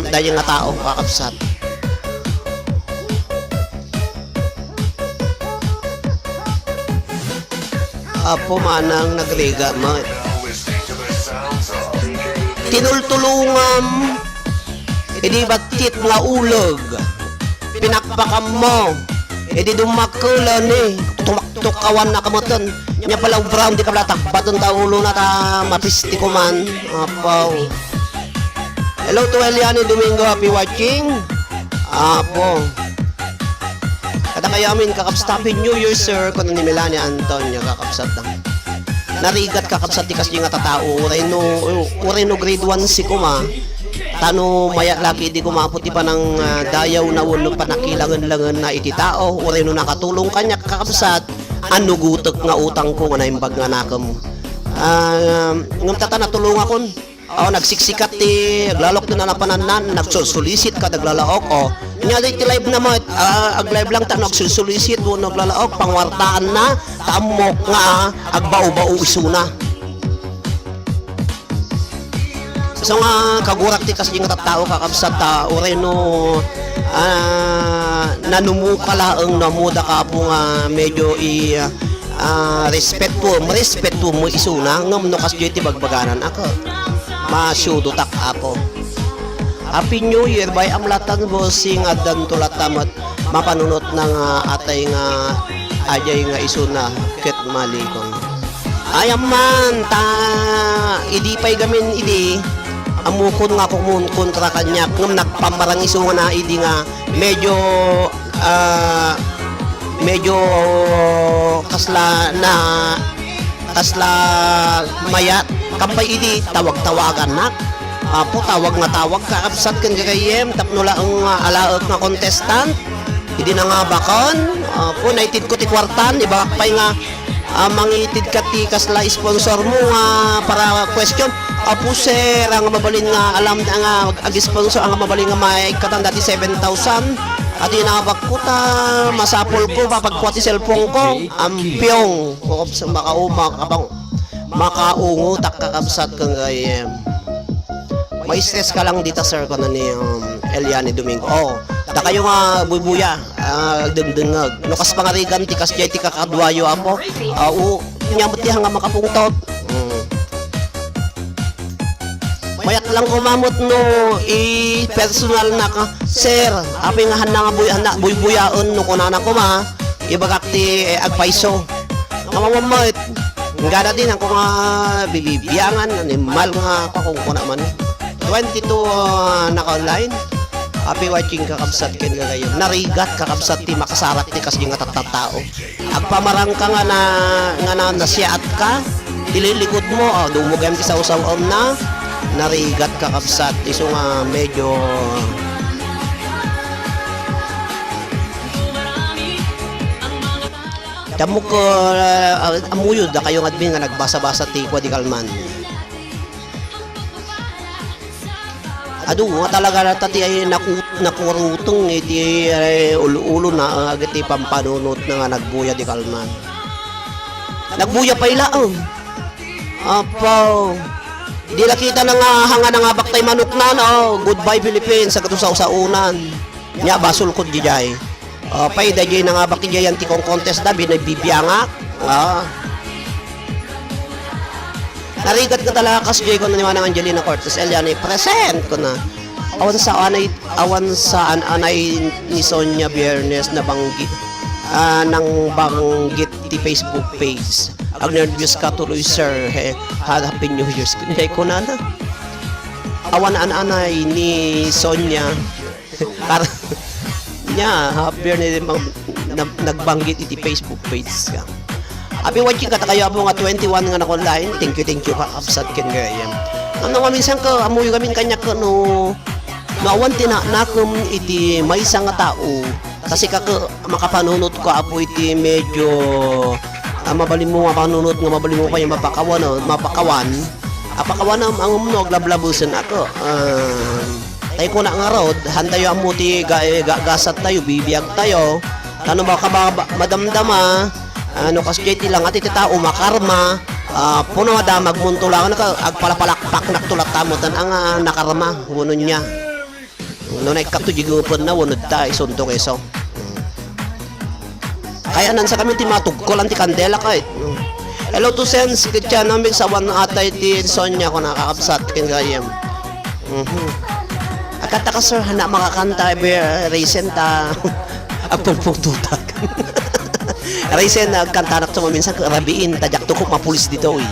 S2: dayang nga tao kakabsat apo manang nagliga mo tinultulungam edi batit nga ulog pinakpakam mo edi dumakulan tumaktukawan na kamoton nya pala brown di kablatak baton ta ulo na ta mapisti ko man apo hello to Eliani Domingo happy watching apo kada kayamin kakabsat happy new year sir kuno ni Melania Antonio kakabsat narigat kakabsat tikas yung nga tatao uray no grade 1 si kuma tano maya laki di kumaputi pa ng dayaw na uno panakilangan-langan na iti tao uray no nakatulong kanya kakabsat ano gutok nga utang ko nga naimbag nga nakam ngam tata natulong akon nagsiksikat ti aglalok na napananan nagsusulisit ka naglalaok nya di live na mo ag live lang ta nagsusulisit mo naglalaok pangwartaan na tamok nga agbao-bao isuna so nga kagurak ti kasi nga tattao kakabsat ta oreno nanumukala ang namuda ka po nga medyo respeto mo isuna ngam no kasjay ti bagbaganan ako masyudo tak apo Happy New Year by amlatan bossing adan tulatamat mapanunot ng atay nga ajay nga isuna ket malikon ayam man ta idi pay gamin idi amukon nga kumun kontra kanya ngam nagpambarang iso nga na idi nga medyo medyo kasla mayat kampay idi tawag-tawagan na. Apo tawag nga tawag kakabsat kan gagayem tapno laang alaot nga contestant. Idi na nga bakon. Apo naitid ko ti kwartan ibakak pay nga mangitid ka ti kasla sponsor mo nga para question. Apo sir, ang mabalin nga alam na nga ag-sponsor ang mabalin nga may katanda ti 7,000 at inabak ko ta masapol ko papagkuha ti cellphone ko ampyong kung sa makaungo tak kakabsat kang gayem. May stress ka lang dito sir ko na ni Eliane Domingo. Da kayo nga bubuya dengdengag no kas pangarigan ti kas jay ti kakadwayo apo nyamot ti nga makapungtot. Mayat lang kumamot no personal na ka sir api nga handa nga buy-buyaon no kunana ko ma ibagak ti agpaiso mamamamait ngada din ako nga bibibiyangan animal nga ako kung kuna man 22 naka-online api watching kakabsat ken nga gayon narigat kakabsat ti makasarat ti kas nga tatatao agpamarang ka nga na nasiat ka ililikod mo dumugam ti sa usaw-om na narigat kakabsat iso nga medyo tamo ko amuyod da kayo ngadmin nga nagbasa-basa ti Kwa di Kalman. Adu nga talaga natati ay nakurutong iti ulo na agiti pampanunot na nga nagbuya di Kalman. Nagbuya pa ilaong. Apo. Di nakita na nga hanga na nga baktay manok na no. Goodbye Philippines sa katusaw sa unan. Nya basol ko di jay. Pay da jay na nga bakti jay anti kong contest da binibibiyangak. Narigat ko talaga kas jay ko na ni Manang Angelina Cortez Eliane present ko na. Awan sa anay ni Sonia Biernes na banggit nang banggit ti Facebook page. Ang nervyos ka tuloy sir Happy New Year's kunay ko na awan anay ni Sonia karang nya happy na nagbanggit iti Facebook page ka abi watching ka kayo abo nga 21 nga na-online thank you kakabsat ken gayem ano nga minsan ka amuyo kami kanya ka no awan tinanakom iti may isang nga tao kasi makapanunot ko apo iti medyo mabalin mo nga panunot nga mabalin mo kayo mapakawan ang umnog lablabusin ako tayo ko na nga rod hantayo ang muti gasat tayo bibiyag tayo ano ba ka madamdama ano kasi lang at iti tao makarma puno da magmunto lang agpalapalakpak naktulat tamotan ang nakarma uno niya uno na ikatujigupon na unod tayo sunto keso kaya nan sa kami ti matugkol ang ti kandela kahit. Hello to Sense kitya namin sa wan atay ti Sonia ko nakakabsat ken gayem. Akata ka sir hana makakanta recent agpungpungtutak. Recent nagkanta na ko minsan rabiin tajak to ko mapulis dito uy.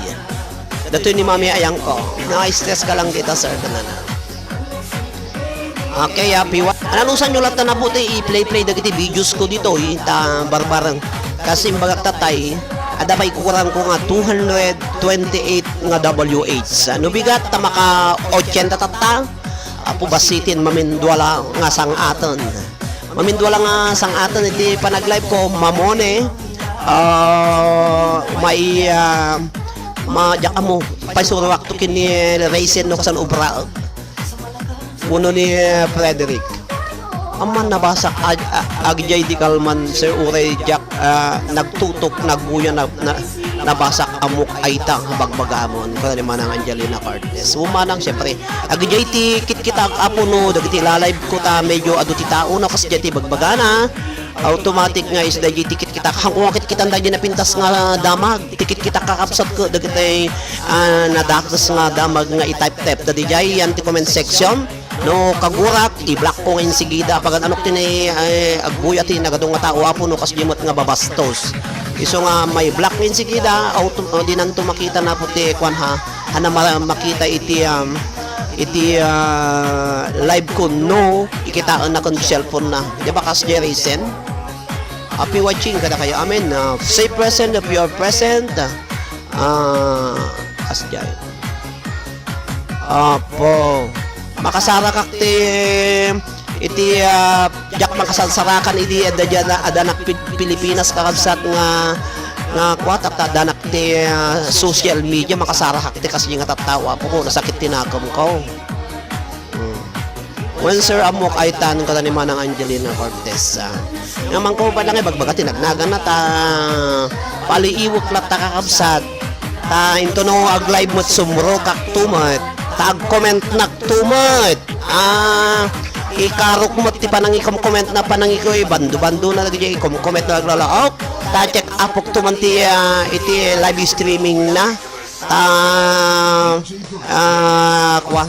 S2: Dato ni mami ayang ko. Na-stress ka lang kita sir kanana. Okay, happy wa. Analusan nyo lahat na nabuti i-play dagiti videos ko dito ita barbarang kasi mbagak tatay adabay kurang ko nga 228 nga WH ano bigat ta maka 80 tata apo basitin mamindwala nga sang-aton iti panag-live ko mamone may madyak mo paisurak to kini Raisin no kasan ubra uno ni Frederick aman nabasa agjay di Kalman sir uray jak nagtutok nagbuya nabasak amok aitang bagbagamon kada ni Manang Angelina Cortez umanang syempre agjay ti kitkita apo no dagiti live ko ta medyo adu ti tao na kas ti bagbagana automatic nga is dagiti tikit kita hangkit kita dagiti na pintas nga damag tikit kita kakapsat ko dagiti nadaktas nga damag nga i-type dadi jay yan ti comment section no kagurak i-block ko ngayon sigida pag anok tinay agbuyat nagadong nga tao apo no kas jimot nga babastos iso nga may block ngayon sigida di nanto makita na puti kwan ha ana makita iti live ko no ikitaan na kon cellphone na di ba kas Jerisen Happy watching kada kayo amin. Say present if you are present. Asjay. Apo. Makasara kakti iti jak makasansarakan iti adanak Pilipinas kakabsat nga kwat at adanak ti social media makasara kakti kasi nga tatawa po ko nasakit tinakam ko. When Sir Amok ay tanong ka ni Manang Angelina Cortez. Naman ko ba lang bagbaga tinagnagan na ta paliiwok lang ta kakabsat ta into no ag live mo sumro kak tumat ta ag comment nak tumat ikarok mo ti panang i-comment na panang ikoy bando-bando na lagi i-comment na naglalaok ta check apok tuman ti iti live streaming na ta kwa.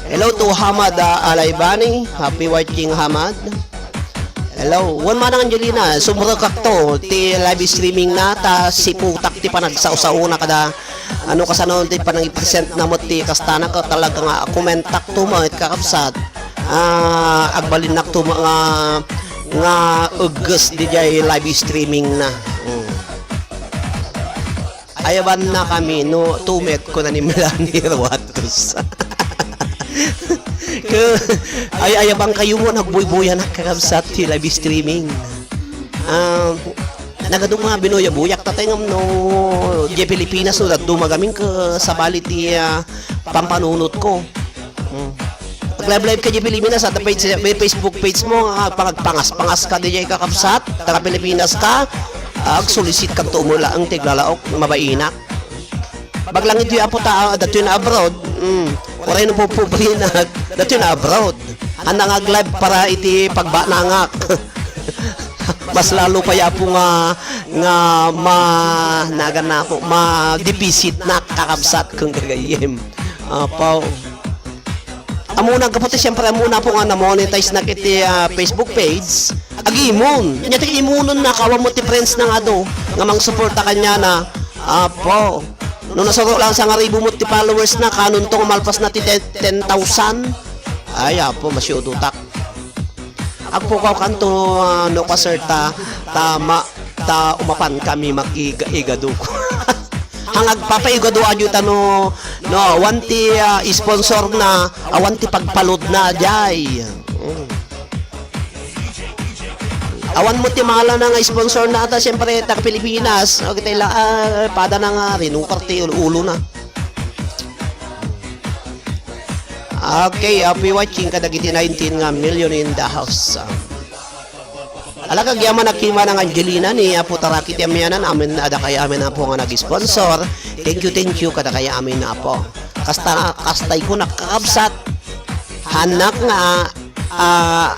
S2: Hello to Hamad Alaybani. Happy watching Hamad. Hello. Wan Manang Angelina. Sumuragak to. Ti live streaming na. Ta si putak ti panagsaw-sauna kada. Ano kasano ti panang i-present na mo ti kastana ka talaga nga komentak to mo. Kakapsat. Agbalinak to mga nga ugus di jay live streaming na. Ayaban na kami. No, tumet ko na ni Melanie Ruatos. Ay ayabang kayo mo nagbuy-buyan na kakabsat ti live streaming. Nagadong mga binuya-buyak tatay ngam no di Pilipinas no dumagaming ka sa bali ti pampanunot ko. Pag live ka di Pilipinas at Facebook page mo pangagpangas ka di kakabsat taga Pilipinas ka ag solicit kang tumula ang tiglalaok mabainak. Baglang ito yung aputa dato yun abroad. Waray na po na dato yun abroad. Ang nangag-live para iti pagbanangak. Mas lalo kaya po nga nagan na po ma-deficit na kakabsat kung gagayim. Pao. Amunang kaputi siyempre amuna po nga na-monetize na iti Facebook page. Ag-imon. Nyati imunon na kawa mo ti friends na nga do. Nga mang suporta kanya na po. Nung nasuro lang sa nga ribu mo ti followers na kanon to malpas na ti 10,000. Ay po masyudutak. Agpukaw kanto no pasir ta umapan kami mag-igado ko. Hangag papaigado adyo ta no wanti sponsor na wanti pagpalod na jay. Awan mo ti mala na nga sponsor na ata siyempre taga Pilipinas. O kita ila pada na nga rin ukarte ulo na. Okay, happy watching kadagiti 19 nga million in the house. Alagag yaman nakima ng Angelina ni Apo Tarakit yamianan amin ada kaya amin na po nga nag-sponsor. Thank you kada kaya amin na po. Kastay ko nakakabsat. Hanak nga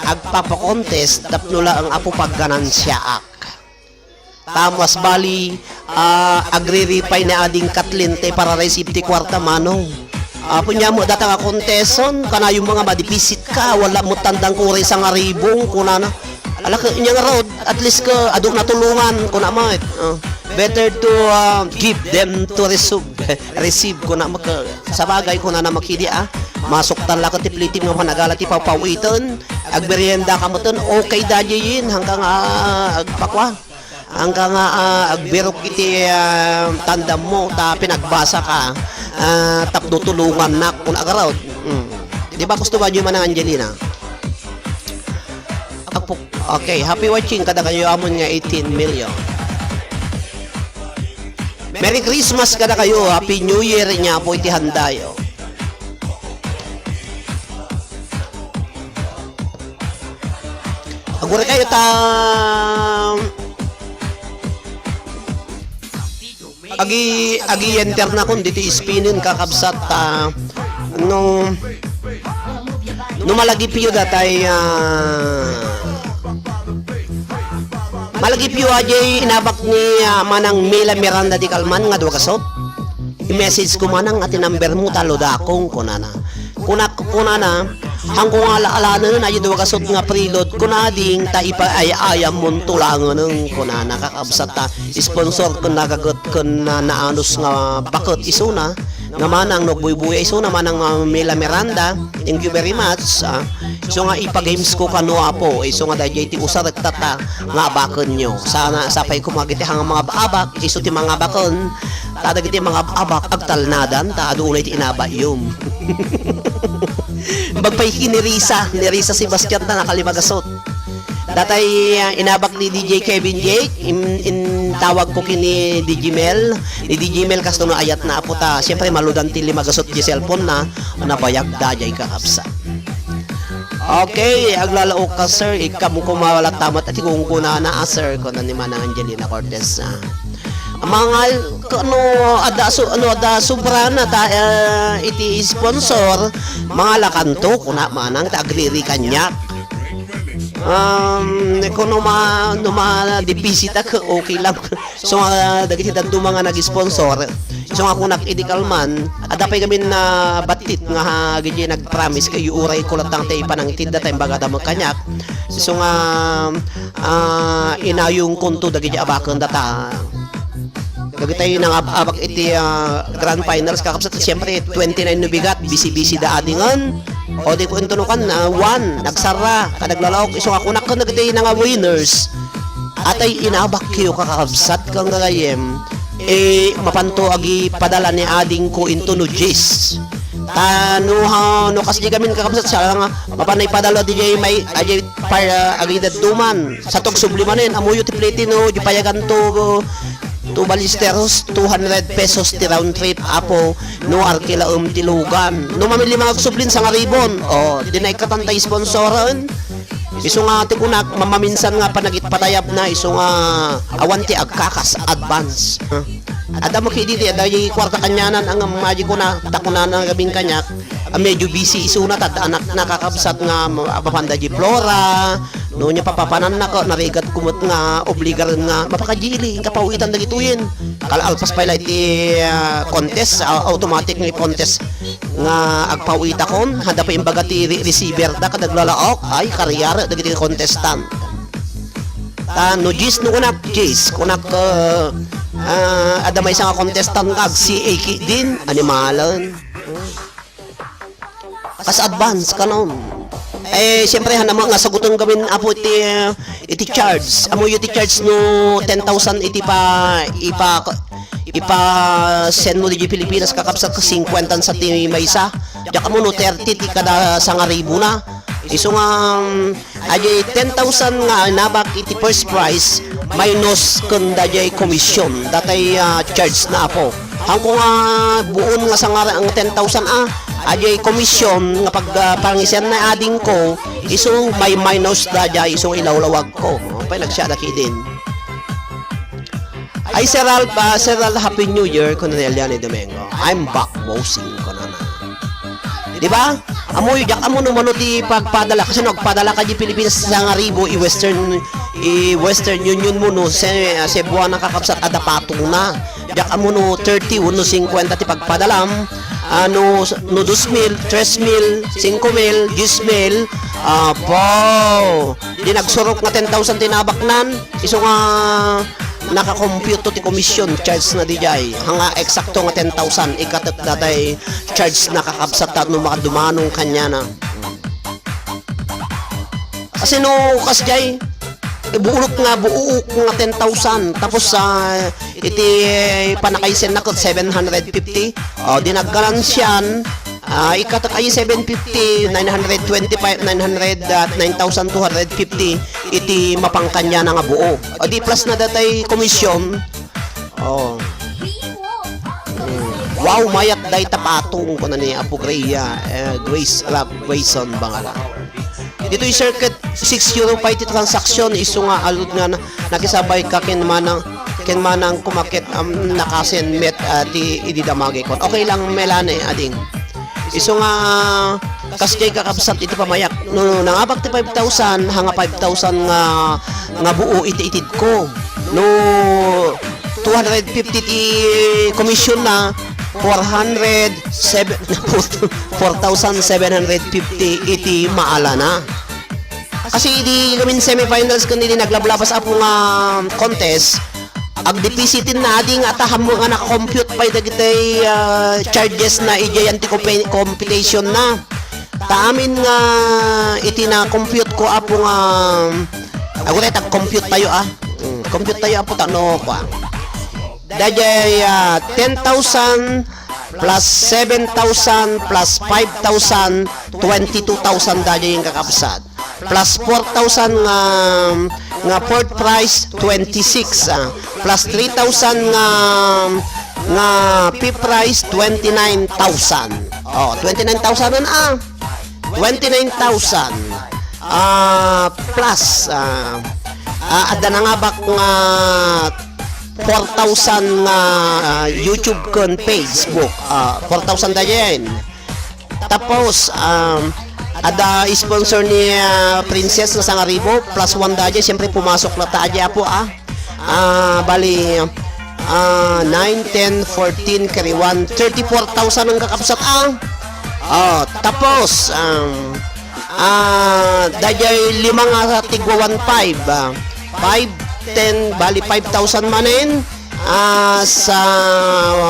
S2: agpapakontest tapnula ang apo pagganansyaak. Tamas bali agri-repay na ading katlinte para receive ti kwarta manong. Punya mo data nga konteson kana yung mga madipisit ka wala mo tandang kuri sa nga ribong kunana. Ala ka inya nga road at least ka adong natulungan kuna mo. Better to give them to receive kuna maka sa bagay kuna na makidi masok tala ka tiplitim nga managala ti papawiton agmerienda ka mo ton okay dayin hanggang agpakwa hanggang agberok iti tandam mo ta pinagbasa ka tapdo tulungan na kun agaraw. Di ba gusto ba niyo Manang Angelina? Okay, happy watching kada kayo amon nga 18 million. Merry Christmas kada kayo, Happy New Year nya po iti handayo. Agora kayo agi enter na kun diti spinin kakabsat no malagi piyo datay malagi piyo ajay inabak ni Manang Mela Miranda di Kalman nga duwa kasot i-message ko manang ati number mo talo dakong kunana hanggang alaala na ayun kasot nga preload kunading ta ipaayayam mo tulangan ng kunana kakabsat ta sponsor kun nagagot kun naanos nga bakot isuna nga manang nagbuy-buy isuna manang Mela Miranda, thank you very much. So nga ipa-games ko kano apo. So nga dahil iti usar tata nga abakon nyo. Sana sapay kumagiti hang mga abak. Iso ti mga abakon. Tadagiti mga abak agtalnadan. Taadunay ti inabayom. Bagpay kinirisa. Nirisa si Bastian na nakalimagasot. Datay inabak ni DJ Kevin Jake. Tawag ko kini DJ Mel. Ni DJ Mel kasto no ayat na apo ta. Siyempre maludan ti limagasot di cellphone na. Nabayag dajay kakapsa. Okay, aglalao ka sir, ikam ko mawala tamat at kung kuna na sir ko na ni Manang Angelina Cortez na. Mga ada sobra na ta iti sponsor mga lakanto kuna manang ta agriri kanyak. Kuno ma dipisita ka okay lang. So dagiti tanto mga nag-sponsor. So nga kung nak-edical man, adapay kami na batit nga gigi nag-promise kayo uray ko latang tayo panangitid na tayong bagada magkanyak. So nga inayong kunto dagiti abakan data. Dagiti tayo nang abak iti grand finals kakapsat. Siyempre 29 no bigat, busy da adingan. O di ko intunukan na 1, nagsara, kadaglalawak. So nga kung nakanagday nga winners, atay inabak kayo kakapsat kang gagayem. Mapanto agi padala ni ading ko into no jis. No kasi kami kakapsat siya nga mapanay padala DJ may ajay para agi duman sa tog sublimanen amuyo ti platino di payagan to balisteros 200 pesos ti round trip apo no arkila tilugan no mamili mga sublin sa nga ribon dinay katantay sponsoran. Iso nga ti kunak mamaminsan nga panagit patayap na iso nga awan ti agkakas advance. Ada mo kidi di dahil kwarta kanyanan ang maji ko na takunan ng gabing kanyak. Medyo busy iso na tad anak nakakabsat nga mapapanda di flora. No nya papapanan na ko narigat kumot nga obligar nga mapakajili kapawitan dagituyin. Kala alpas pa iti contest automatic nga contest nga agpawita kon handa pa imbaga ti receiver da kadaglalaok ay karyar dagiti contestant. No jis no kunak jis kunak ada may isang contestant kag si AK din animalan. Kas advance kanon. Siyempre hanamo nga saguton gawin apo iti charge. Amo iti charge no 10,000 iti ipa send mo di Pilipinas kakapsat ka 50 sa ti maysa. Diyak mo no 30 ti kada 1,000 na. Iso nga ajay 10,000 nga nabak iti first prize minus kunda jay commission datay charge na apo. Hangko nga buon nga sanga ang 10,000 ajay commission nga pag pangisyan na ading ko iso may minus da jay iso ilawlawag ko. Pay nagsya daki din. Ay Sir Happy New Year Cornelia ni Domingo. I'm back bossing ko na. Di ba? Amoy jak amo no mano ti pagpadala kasi nagpadala ka di Pilipinas sa nga ribo Western Union mo no Cebuana kakapsat ada patong na. Jak amo no 30 no 50 ti pagpadalam no 2,000, 3,000, 5,000, 10,000 di nagsurok nga 10,000 tinabaknan iso nga naka-compute to ti commission charge na dijay hanga eksakto nga 10,000 ikatat datay charge na kakabsat no makadumanong kanya na kasi no kasjay buulok nga 10,000 tapos iti panakaisen na ko 750 dinaggalan siyan ikatak ay 750 925 9,250 iti mapangkanya na nga buo di plus na datay komisyon wow mayat day tapatong ko na ni Apo Grace Grayson bangala dito yung circuit 6 euro pa iti transaction iso nga alud nga nakisabay ka ken manang kumakit nakasen met di ididamagi ko okay lang melane ading iso nga kasjay kakabsat iti pamayak no nangabak ti 5,000 hanga 5,000 nga buo iti-itid ko no 250 ti commission na 4,750 iti maala na kasi di gamin semifinals kundi naglablabas apo nga contest ag depositin na ading ataham mo nga naka-compute pa dagitay charges na ijay anti computation na ta amin nga iti na compute ko apo nga ako tayo compute tayo compute tayo apo no ko dajay 10,000 plus 7,000 plus 5,000 22,000 dajay yung kakabsat plus 4,000 nga fourth price 26 plus 3,000 nga fifth price 29,000 29,000 nun 29,000 plus ada na nga bak nga 4,000 nga YouTube kon Facebook 4,000 dayen tapos ada sponsor ni Princess na sangaribo plus 1 dayen siyempre pumasok na taadya po bali 9, 10, 14, carry 1 34,000 ang kakapsat tapos dajay 5 nga tigwa 1.5 5, 10 bali 5,000 manin sa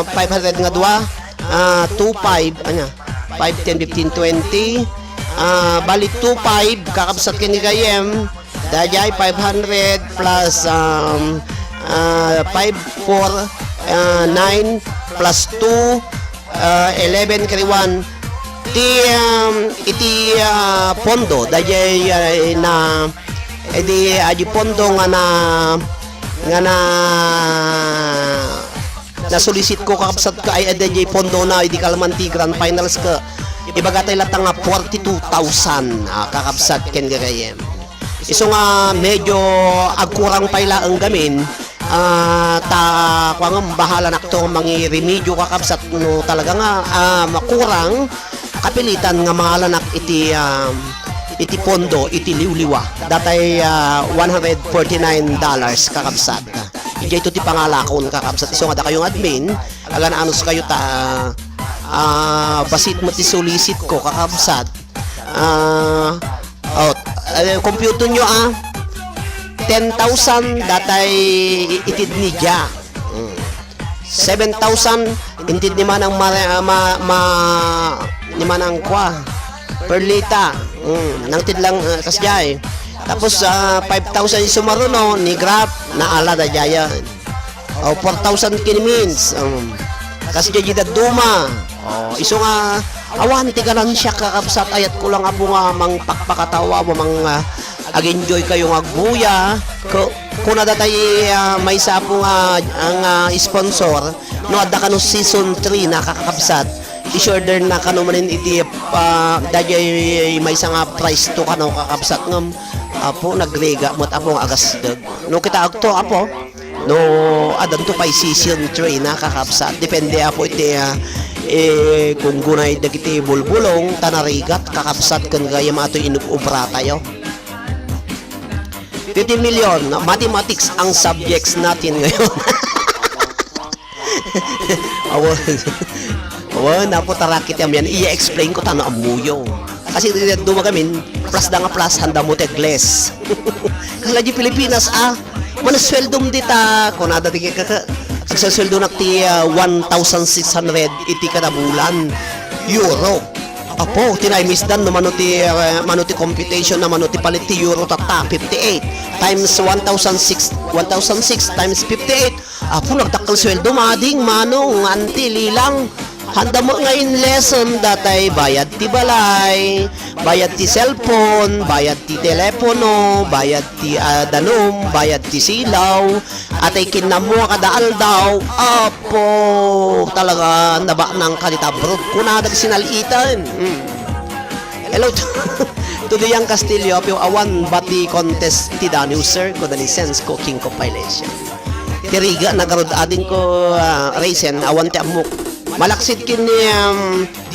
S2: 500 nga 2 2.5 anya 5, 10, 15, 20 bali 2.5 kakabsat kini gayem dajay 500 plus 5, 4 9 plus 2 11 kari 1 iti pondo dajay na edi aji pondo nga na solicit ko kakabsat ka ay dajay pondo na edi Kalmanti Grand Finals ka ibagatay latang nga 42,000 kakabsat ken gagayem iso nga medyo agkurang payla ang gamin ta kwang bahala nakto mangi remedyo kakabsat no talaga nga makurang kapilitan nga mahalanak iti pondo iti liwliwa datay $149 kakabsat ijay to ti pangalakon kakabsat iso nga da kayong admin aga na anos kayo ta basit mo ti solicit ko kakabsat computer nyo 10,000 datay itid ni Dia 7,000 intid ni manang ni manang kwa perlita nang tidlang kasjay tapos 5,000 sumaruno ni Grab na ala da jaya 4,000 kini means kasjay jida duma iso nga awan ti ganan siya kakabsat ayat ko lang abo nga mang pakpakatawa mo mang ag-enjoy kayo nga agbuya kung nadatay may sapo nga ang sponsor no adda kano season 3 na kakabsat i-order na kano manin iti dajay may nga price to kano kakabsat ngam apo nagrega mot apo nga agasdag no kita agto apo no adan to pay season 3 na kakabsat depende apo iti kung gunay dagiti bulbulong tanarigat kakabsat kan gaya mato inubra tayo 50 million mathematics ang subjects natin ngayon napo tarakit yan i-explain ko tano amuyo kasi dumagamin plus da nga plus handa mo tegles kasi di Pilipinas manasweldom dita kung nada di kagsasweldo na ti 1,600 iti kada bulan euro apo tinaimisdan no manuti computation na manuti palit ti euro tata 58 times 1,006 times 58 apo nagtakal sweldo mading manong anti lilang handa mo ngayon lesson datay bayad ti balay bayad ti cellphone bayad ti telepono bayad ti danom bayad ti silaw atay kinamo kadaal daw apo talaga naba ng kalita bro kunadag sinalitan hello to the young Castillo apyo awan bati contest ti Daniel sir ko dani sense cooking compilation tiriga nagarod adin ko racen awan ti amok malaksid kini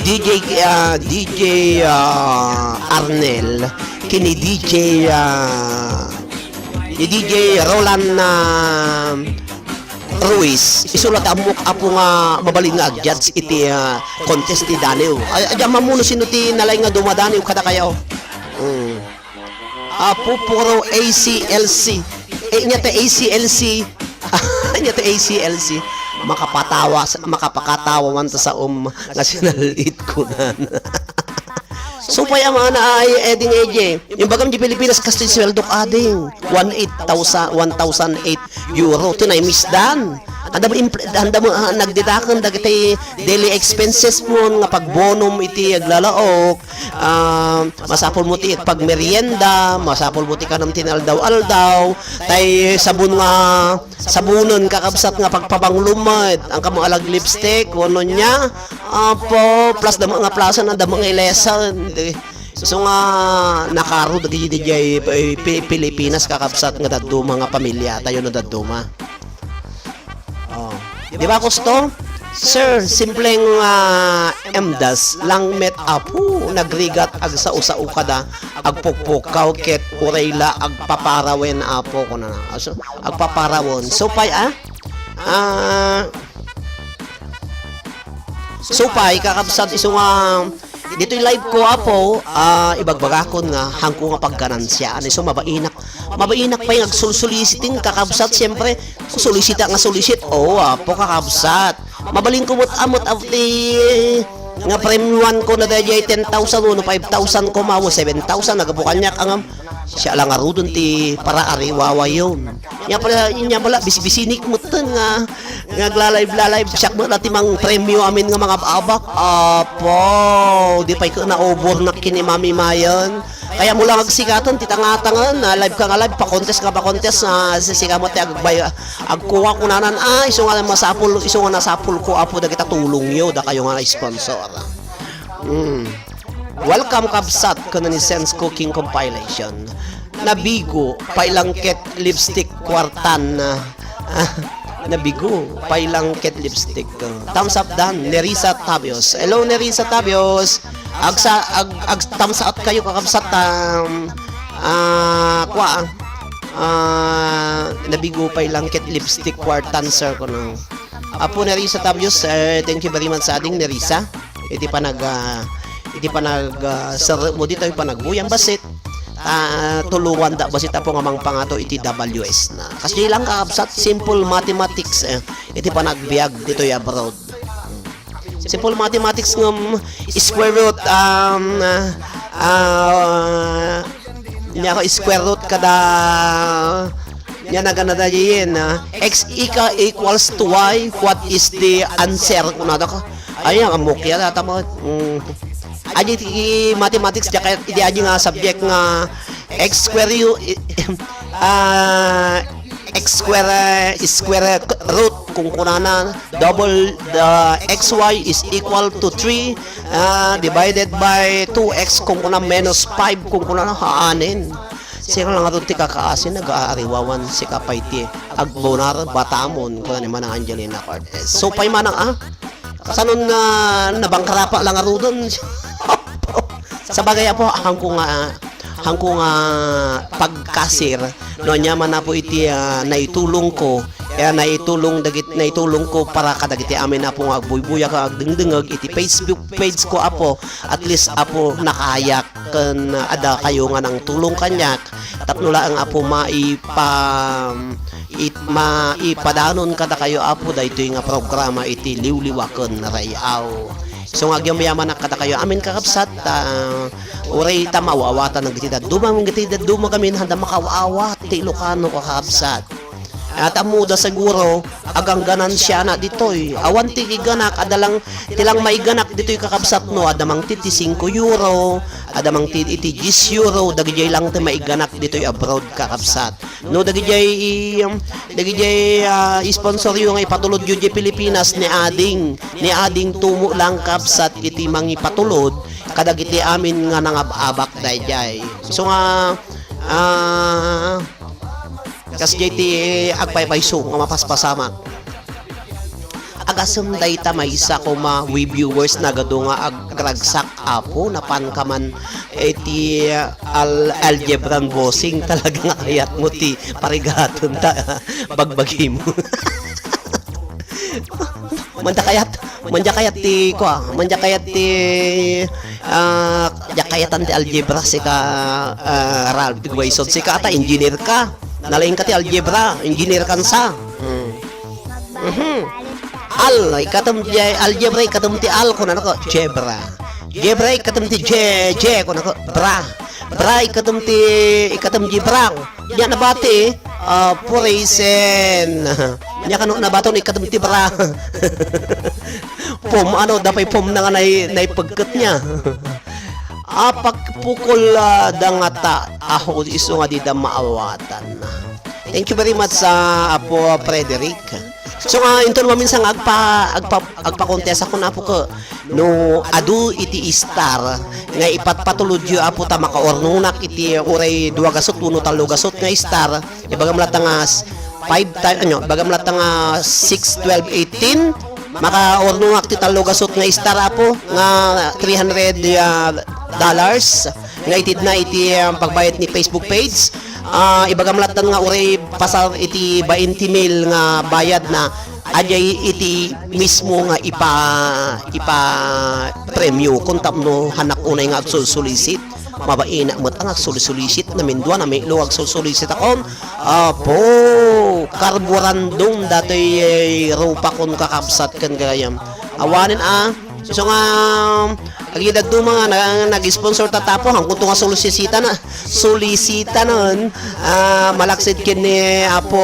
S2: DJ Arnel kini DJ Roland Ruiz isulat amok apo nga mabalin nga judge iti contest ti Daniel adya mamuno sino ti nalay nga dumadaniw kada kayo apo puro ACLC nya ta ACLC nya ta ACLC makapakatawa man ta sa national it ko na Supay ang mga na ay eding eje. Yung bagam di Pilipinas kasi sweldo ading 1,008 euro. Tinay misdan. Anda mo nagdidakan dagiti daily expenses mo nga pagbonom iti aglalaok. Masapol mo ti pag merienda, masapol mo ti kanam tinaldaw-aldaw. Tay sabon nga sabunon kakabsat nga pagpabanglumad. Ang kamo alag lipstick, wono nya. Apo plus damo nga plaza na damo nga ilesa. So nga nakaro dagiti DJ Pilipinas kakabsat nga daddo mga pamilya tayo na dadduma. Di ba gusto? Sir, simpleng emdas lang met apo nagrigat ag sa usao kada agpukpukaw ket urayla agpaparawen apo ko na. So, agpaparawon. Supay supay kakabsat iso nga dito yung live ko apo ibagbagakon nga hangko nga pagganansya ano so mabainak pa yung agsulsolisiting kakabsat siyempre solisita nga solisit apo kakabsat mabaling kumot amot afti nga premium ko na dayay 10,000 no 5,000 ko mawo 7,000 nagabukan niya ang siya lang arudon ti para ariwawa yun nya pala bisbisinik mo nga nagla-live siya mo natin mang premyo amin nga mga abak apo di pa na over na kini Mami Mayan kaya mo lang agsikatan titangatangan na live ka nga live pa contest na sisika mo ti agkuha ko nanan iso nga nasapul ko apo da kita tulong yo da kayo nga sponsor. Welcome kabsat ko na ni Sense Cooking Compilation. Nabigo, pailangket lipstick kwartan nabigo, pailangket lipstick. Thumbs up dan, Nerissa Tabios. Hello Nerissa Tabios. Thumbs up kayo kakabsat nabigo pailangket lipstick kwartan sir ko no. Apo Nerissa Tabios, thank you very much sa ading Nerissa. Iti pa mo dito yung panagbuyang basit tuluan da basit po nga mang pangato iti WS na kasi lang kakabsat simple mathematics iti panagbiag dito yung abroad simple mathematics ng square root square root kada nya naganadayin x equals to y what is the answer kunada ka ayang amokya data mo aji ti mathematics kaya idi aji nga subject nga x square root kung kunana double the xy is equal to 3 divided by 2x kung kunana minus 5 kung kunana haanin sira lang ato ti kakaasin nag-aariwawan si kapayti agbonar batamon kung ni manang Angelina Cortez so pay manang kasanon na nabangkarapa lang arudon sa bagay po hangko nga pagkasir no nya man na po iti naitulong ko naitulong ko para kadagiti amin na po nga agbuybuya ka agdingdingag iti Facebook page ko apo at least apo nakayak ken ada kayo nga nang tulong kanyak tapno lang apo maipadanon kada kayo apo daytoy nga programa iti liwliwaken rayaw so nga gyamayaman na kada kayo amin kakabsat uray ta mawawatan ng gitida duma kami handa makawawat ti Ilocano kakabsat at amuda siguro agang ganansya na ditoy awan ti iganak adalang tilang maiganak ditoy kakabsat no adamang ti 5 euro adamang ti 10 euro dagijay lang ti maiganak ditoy abroad kakabsat no dagijay sponsor yung ipatulod yung Pilipinas ni ading tumo lang kabsat iti mangi patulod kadagiti amin nga nangababak dayjay so nga kas jiti agpaypayso nga mapaspasamak agasem dayta maysa ko we viewers nagado nga agragsak apo napan kaman iti algebran bossing talaga nga ayat mo ti parigaton ta bagbagi mo manja kayat ti jakayatan ti algebra sika Ralph Guayson sika ata engineer ka nalain ka ti algebra engineer kan sa algebra ikatum ti al kunan ko gebra Jebra ikatam ti je ko nako bra ikatam ti bra nya nabati purisen nya kanu nabaton ikatam ti bra pom ano dapay pom na nga nay pagkat niya apak pukol dangata ako iso nga di da maawatan. Thank you very much sa Apo Frederick. So inton maminsan agpa-contest ako na po ko no adu iti star nga ipatpatulodyo apo ta makaornunak iti uray 2 gasot 1 3 gasot nga star ibagam lat nga 5 time ano bagam lat nga 6 12 18 makaornunak ti 3 gasot nga star apo nga $300 nga itid na iti pagbayad ni Facebook page. Ibagam latan nga uray pasar iti 20 mil nga bayad na ajay iti mismo nga ipa premyo kung tapno hanak unay nga agsusulisit mabaina mo ang agsusulisit na mindwa na may luwag agsusulisit akon apo karburandum datoy rupa kon kakabsat kan gayam awanin so nga agidag do mga nag-sponsor tatapo hangkong nga solisita nun malaksid kini apo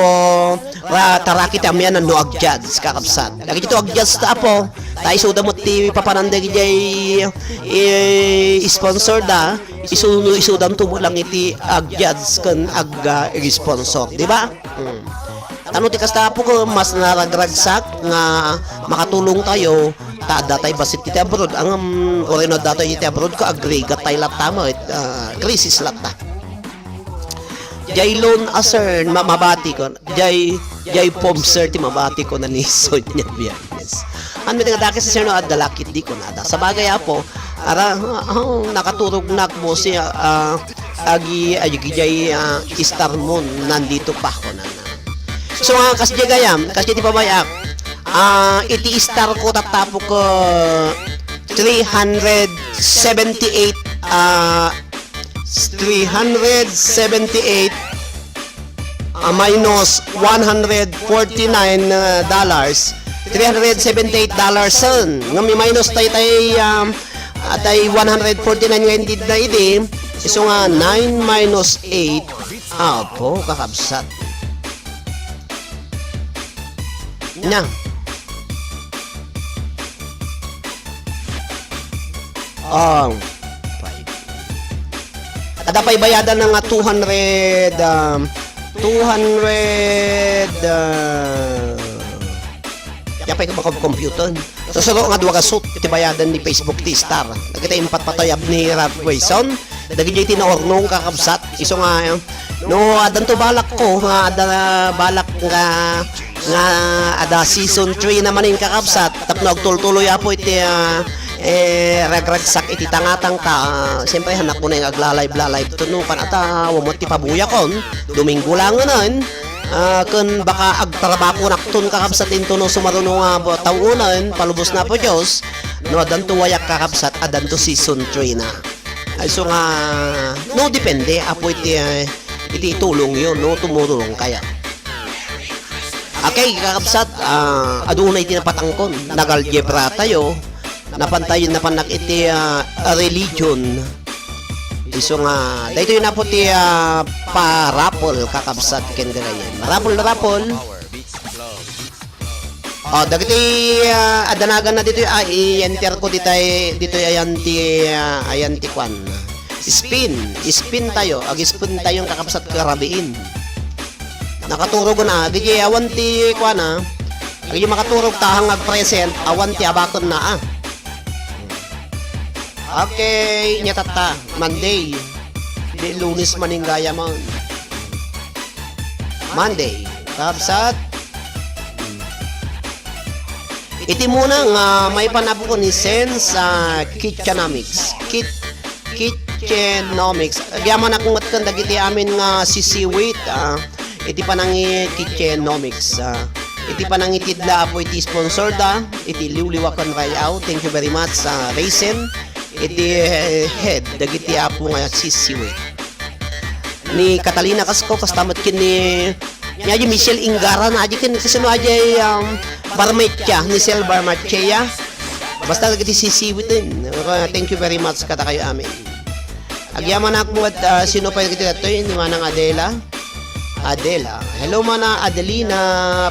S2: tarakit amyan no agjads kakabsat lagi dito agjads apo tayo suda mo ti papanandag jay sponsor da isudam tumo lang iti agjads kan sponsor di ba Tano ti kasta po ko mas naragragsak nga makatulong tayo ta datay basit iti abroad ang orino datay iti abroad ko agregat tayo latta mo crisis latta jay loan aser mabati ko jay pomser ti mabati ko na nisod niya biyernes ano nga daki sa sir no adalakit di ko nada sa bagay apo ara nakaturog nak mo siya agi jay star moon nandito pa ko na so kasdi gayam kasdi ti pabayak iti star ko tatapo ko 378 minus $149 $378 son nga may minus tay 149 nga hindi na iti so nga 9 minus 8 apo kakabsat nya ada pa'y bayadan ng 200 yapay ka computer so suro nga 2 gasot iti bayadan ni Facebook ti star nagkita impat patoyab ni Ralph Wilson dagi jay tinaornong kakabsat iso nga no adan to balak ko nga ada balak nga ada season 3 naman yung kakabsat tapno agtultuloy apo iti ragragsak iti tangatang ta siyempre hanak ko na yung agla-live tunukan ata wamot ti pabuya kon Domingo lang nun kun baka agtrabako nakton kakabsat into no sumaruno nga tawunan palubos na po Diyos no adan to wayak kakabsat adan to season 3 na ay so nga no depende apo iti tulong yun no tumurong kaya. Okay, kakabsat, adunay tinapatangkon, nagaljebra tayo, napantayin na panak iti religion. Iso nga, dahito yun na po ti pa-rapol, kakabsat, ken gagayan. Rapol. Dagiti adanagan na dito, i-enter ko dito ayan ti kwan. Spin tayo, ag-spin tayong kakabsat karabiin. Nakaturog na DJ awan ti kuana agi makaturog tahang ag-present awan ti abaton na Okay nya tata Monday di Lunes maning gaya mo Monday kapsat iti muna nga may panabo ko ni Sense Kitchenomics Kitchenomics agyaman akong matkan dagiti amin nga sisiwit iti panangi Kitchenomics iti panangi tidla po iti sponsor da iti liwliwakan rayaw thank you very much sa Raisin iti head dagiti apo nga sisiwit ni Catalina Casco kastamat kin ni Michelle Ingara na aji kin kasi no aji Barmetya ni Sel Barmetya Basta iti sisiwitin. Thank you very much kata kayo amin. Agyaman ako at sino pa iti datoy ni manang Adela. Hello mana Adelina,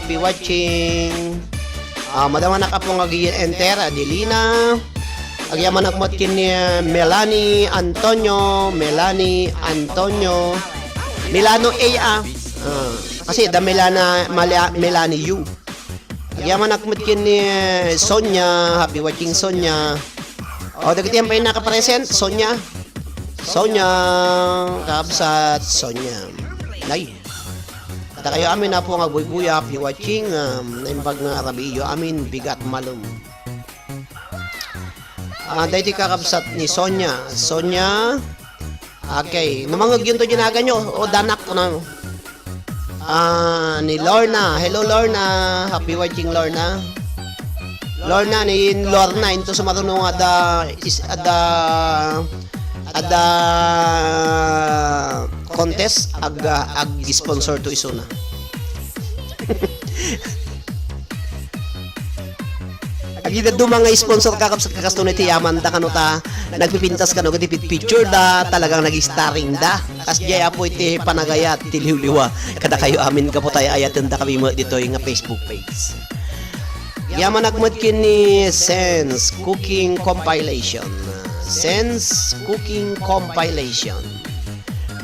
S2: happy watching. Madama na ka pong enter Adelina. Agyaman ako kin ni Melanie Antonio, Milano A. Kasi da Melanie U. Agyaman ako kin ni Sonia, happy watching Sonia. Dagiti yan pa yung nakapresent, Sonia, kabsat, Sonia. Nay. Kata kayo amin na po nga buy-buya, happy watching, naimbag nga rabiyo amin, bigat malum. Dahil kakabsat ni Sonia. Okay. Namangag yun to ginaga nyo. O danak ko na. Ni Lorna. Hello Lorna. Happy watching Lorna. Lorna ni Lorna. Ito sa marunong ada contest. Ag-sponsor to isuna. Agida do mga sponsor kakapsat kakasto na iti yaman da kano ta nagpipintas kano iti picture da talagang nag-starring da kas jaya po iti panagayat iti liwliwa kada kayo amin ka po tayo ayaten da kami mo dito yung Facebook page. Yaman nagmat kini Sense Cooking Compilation.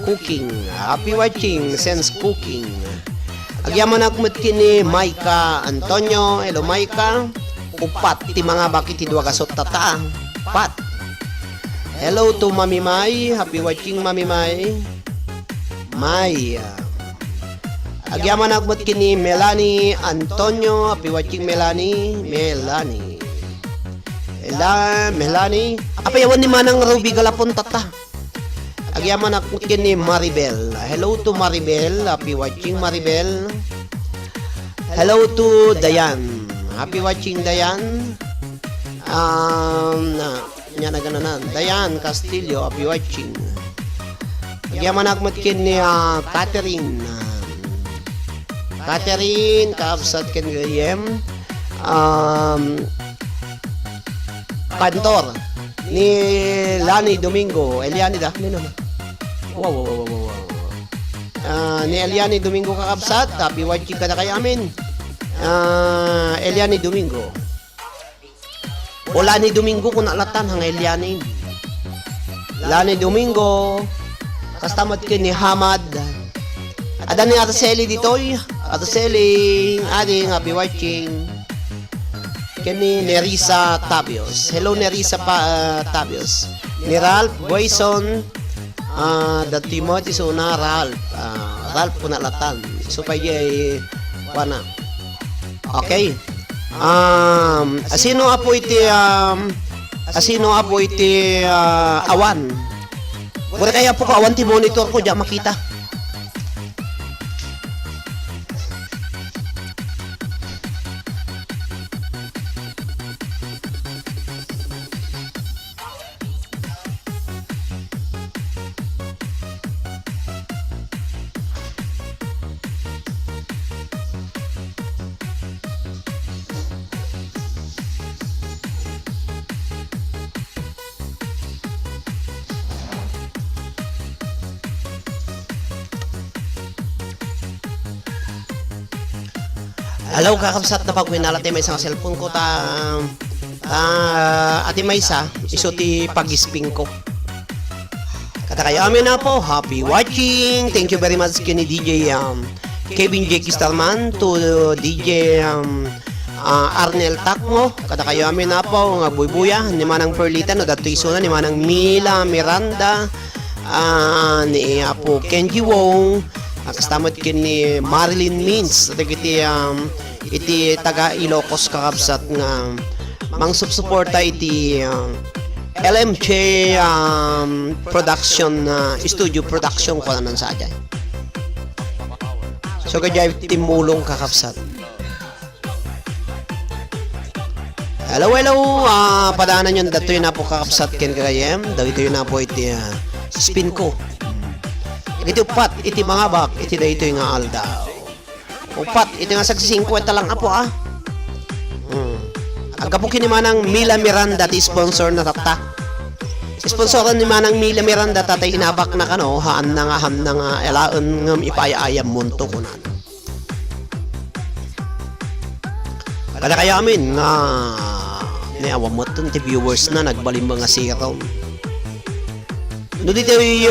S2: Cooking. Happy watching Sense Cooking. Agyaman nagmat kini Maika Antonio. Hello Maika. Upat ti mga bakit ti dua kasot tata. Pat. Hello to Mami Mai. Happy watching Mami Mai. Agyaman nagbot kini Melanie Antonio. Happy watching Melanie. Melanie. Apayawan ni manang Ruby Galapon tata. Agyaman nagbot kini Maribel. Hello to Maribel. Happy watching Maribel. Hello to Dayan. Happy watching Dayan. Dayan Castillo, happy watching. Agyaman nagmat kin ni Catherine. Kaabsat kin gayem. Kantor ni Lani Domingo. Eliani da. Wow. Ni Eliani Domingo kakabsat. Happy watching ka na kay amin. Eliani Domingo. O Lani Domingo kung nalatan hang Eliani. Lani Domingo. Kastamad kin ni Hamad. Ada ni Araceli ditoy. Araceli, ading happy watching. Kini Nerissa Tabios. Hello Nerissa Tabios. Ni Ralph Boyson. The Timothy Suna Ralph po nalatan. So pa wana. Okay. Asino apo iti awan. Wala kaya po ka awan ti monitor ko diya makita. Hello kakabsat na pagwinala ti may isang cellphone ko ati may isa iso ti pag-sping ko. Kata kayo amin na po, happy watching. Thank you very much kini DJ Kevin J. Kistarman to DJ Arnel Takmo. Kata kayo amin na po nga buy-buya ni manang Perlita no dato iso na ni manang Mila Miranda ni Apo Kenji Wong. Kastamot kini Marilyn Means iti taga Ilocos kakabsat nga mangsupsuporta iti LMJ production studio production ko naman sa adyan. So kaya timulong kakabsat. Hello padaanan yun dato yun na po kakabsat ken kagayem dawito yun na po iti spin ko. Iti upat, iti mga bak, iti da ito yung aldaw. Upat, iti nga 50 lang apo Agapo kini manang Mila Miranda ti sponsor na tata. Sponsoran ni manang Mila Miranda tatay inabak na kano haan na nga elaen ngam ipayayam munto ko na. Kada kaya amin nga niawa mo ti viewers na nagbalim mga zero. No dito'y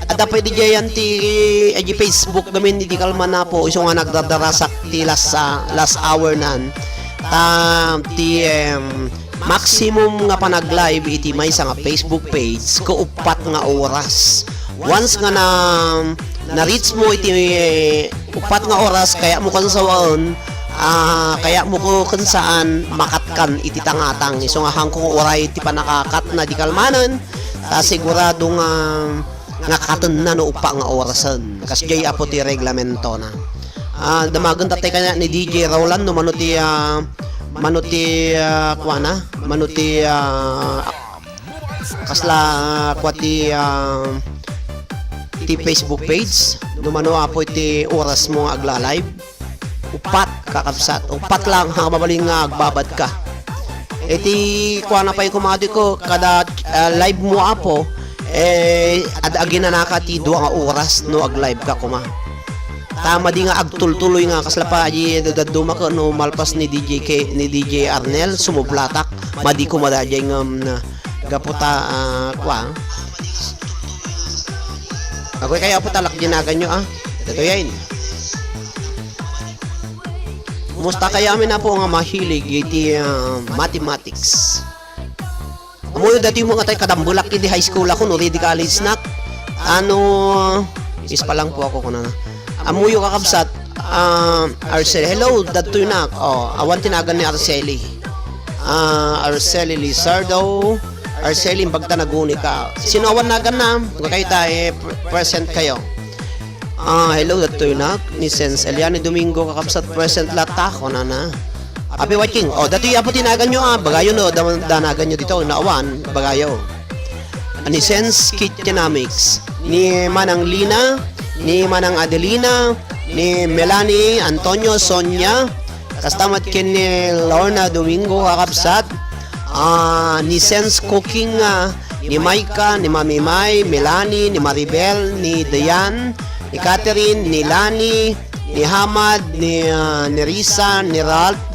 S2: ada pwede dyan ti Facebook gamin di kalman na po iso nga nagdadarasak ti last hour nan ti maximum nga panag-live iti may sa nga Facebook page ko upat nga oras. Once nga na-reach mo iti upat nga oras kaya mo kansawaon kaya mo ko kung saan makatkan iti tangatang iso nga hangkong oray iti panakakat na di kalmanan ta sigurado nga katon na no upa nga orasan kasi jay apo ti reglamento na damagan tatay kanya ni DJ Roland no manuti kasla kwati ti Facebook page no mano apo iti oras mo nga agla-live upat kakabsat upat lang ha mabaling nga agbabad ka iti kuana pay kumadi ko kada live mo apo agina naka ti 2 nga oras no ag-live ka kuma. Tama di nga agtultuloy nga kasla pa di daduma ko no malpas ni DJ Arnel sumublatak madi ko madajay ngam gaputa kwa. Ako kaya po talak ginagan nyo Ito yan. Musta kaya amin na po nga mahilig iti mathematics. Amuyo dati mo nga tayo kadambulak hindi high school ako no ready college na is pa lang po ako kuna na amuyo kakabsat Arceli hello datoy na awan tinagan ni Arceli Lizardo Arceli bagta naguni ka sino awan nagan na kayo tayo present kayo hello datoy na ni Sense Eliane Domingo kakabsat present lata ko na Happy watching. Dati apo tinagan nyo bagayo no, danagan nyo dito, naawan, bagayo. Ni Sense Kitchenamics, ni Manang Lina, ni Manang Adelina, ni Melanie, Antonio, Sonia, kastamat kin ni Lorna Domingo kakabsat, ni Sense Cooking, ni Maika, ni Mami Mai, Melanie, ni Maribel, ni Dayan, ni Catherine, ni Lani, ni Hamad, ni Risa, ni Ralph,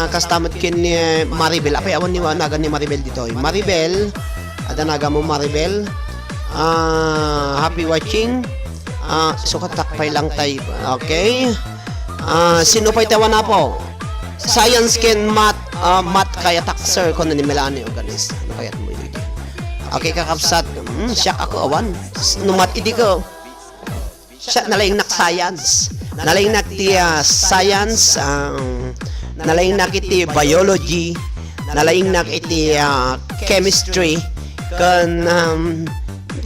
S2: kastamat kin ni Maribel apay awan ni nagan ni Maribel dito Maribel ada naga mo Maribel happy watching sukat takpay lang tayo okay sino pa itawa na po science kin math kaya taxer ko na ni Melanie o ganis ano kaya mo yun okay kakapsat siyak ako awan numat idi ko siya nalaing nak science nalaing nak ti science nalaing nak iti biology nalaing nak iti chemistry kan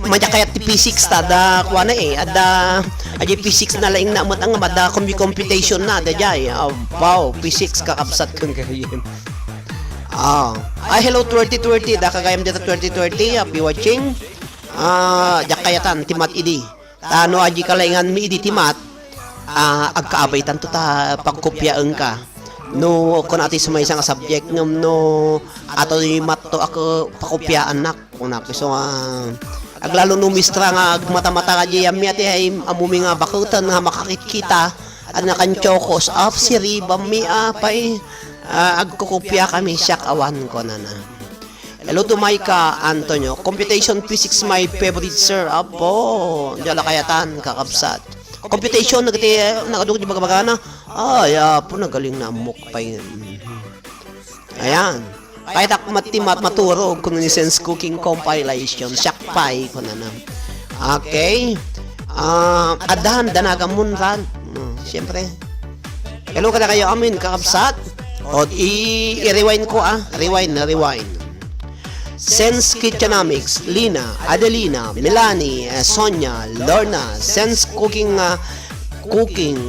S2: madakayat ti physics tada kuana ada aja physics nalaing na matang mada computation na da jay wow physics kakabsat kan kayen hello 2020 da kagayam dito 2020 happy watching jakayatan timat idi tano aji kalaingan mi idi timat agkaabay tanto ta pagkopyaan ka no kung ati sa may isang subject no ato yung mato ako pakopyaan nak kung so aglalo no mistra nga agmata-mata ka diyam ati ay amumi nga bakutan nga makakikita at nakanchokos of si Ribam mi apay agkukopya kami siyak awan ko na hello to Maika Antonio computation physics my favorite sir apo diyala kayatan kakabsat computation nagadugod yung bagana po nagaling na mukpay ayan kahit ako maturo kung ni Sense Cooking compilation syakpay ko na okay adahan danagamon ran siyempre hello kada kayo amin kakabsat i-rewind ko rewind Sense Kitchenamics, Lina, Adelina, Melanie, Sonia, Lorna, Sense Cooking,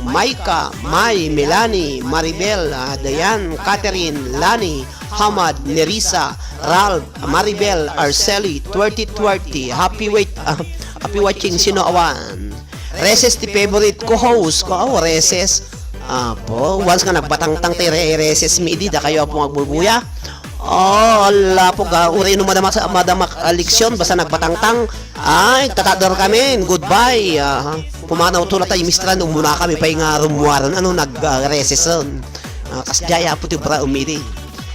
S2: Maika, Mai, Melanie, Maribel, Dayan, Catherine, Lani, Hamad, Nerissa, Ralph, Maribel, Arceli, 2020, happy watching sino awan. Reses ti favorite ko host ko Reses. Apo, once nga nagbatang-tang reses mi di da kayo po magbubuya. Oh, ala po ka, uri no madamak leksyon basta nagbatang-tang. Ay, tatador kami. Goodbye. Pumanaw to na tayo mistran muna kami pa nga rumuwaran ano nag-reseson. Kasjaya po ti bra umiri.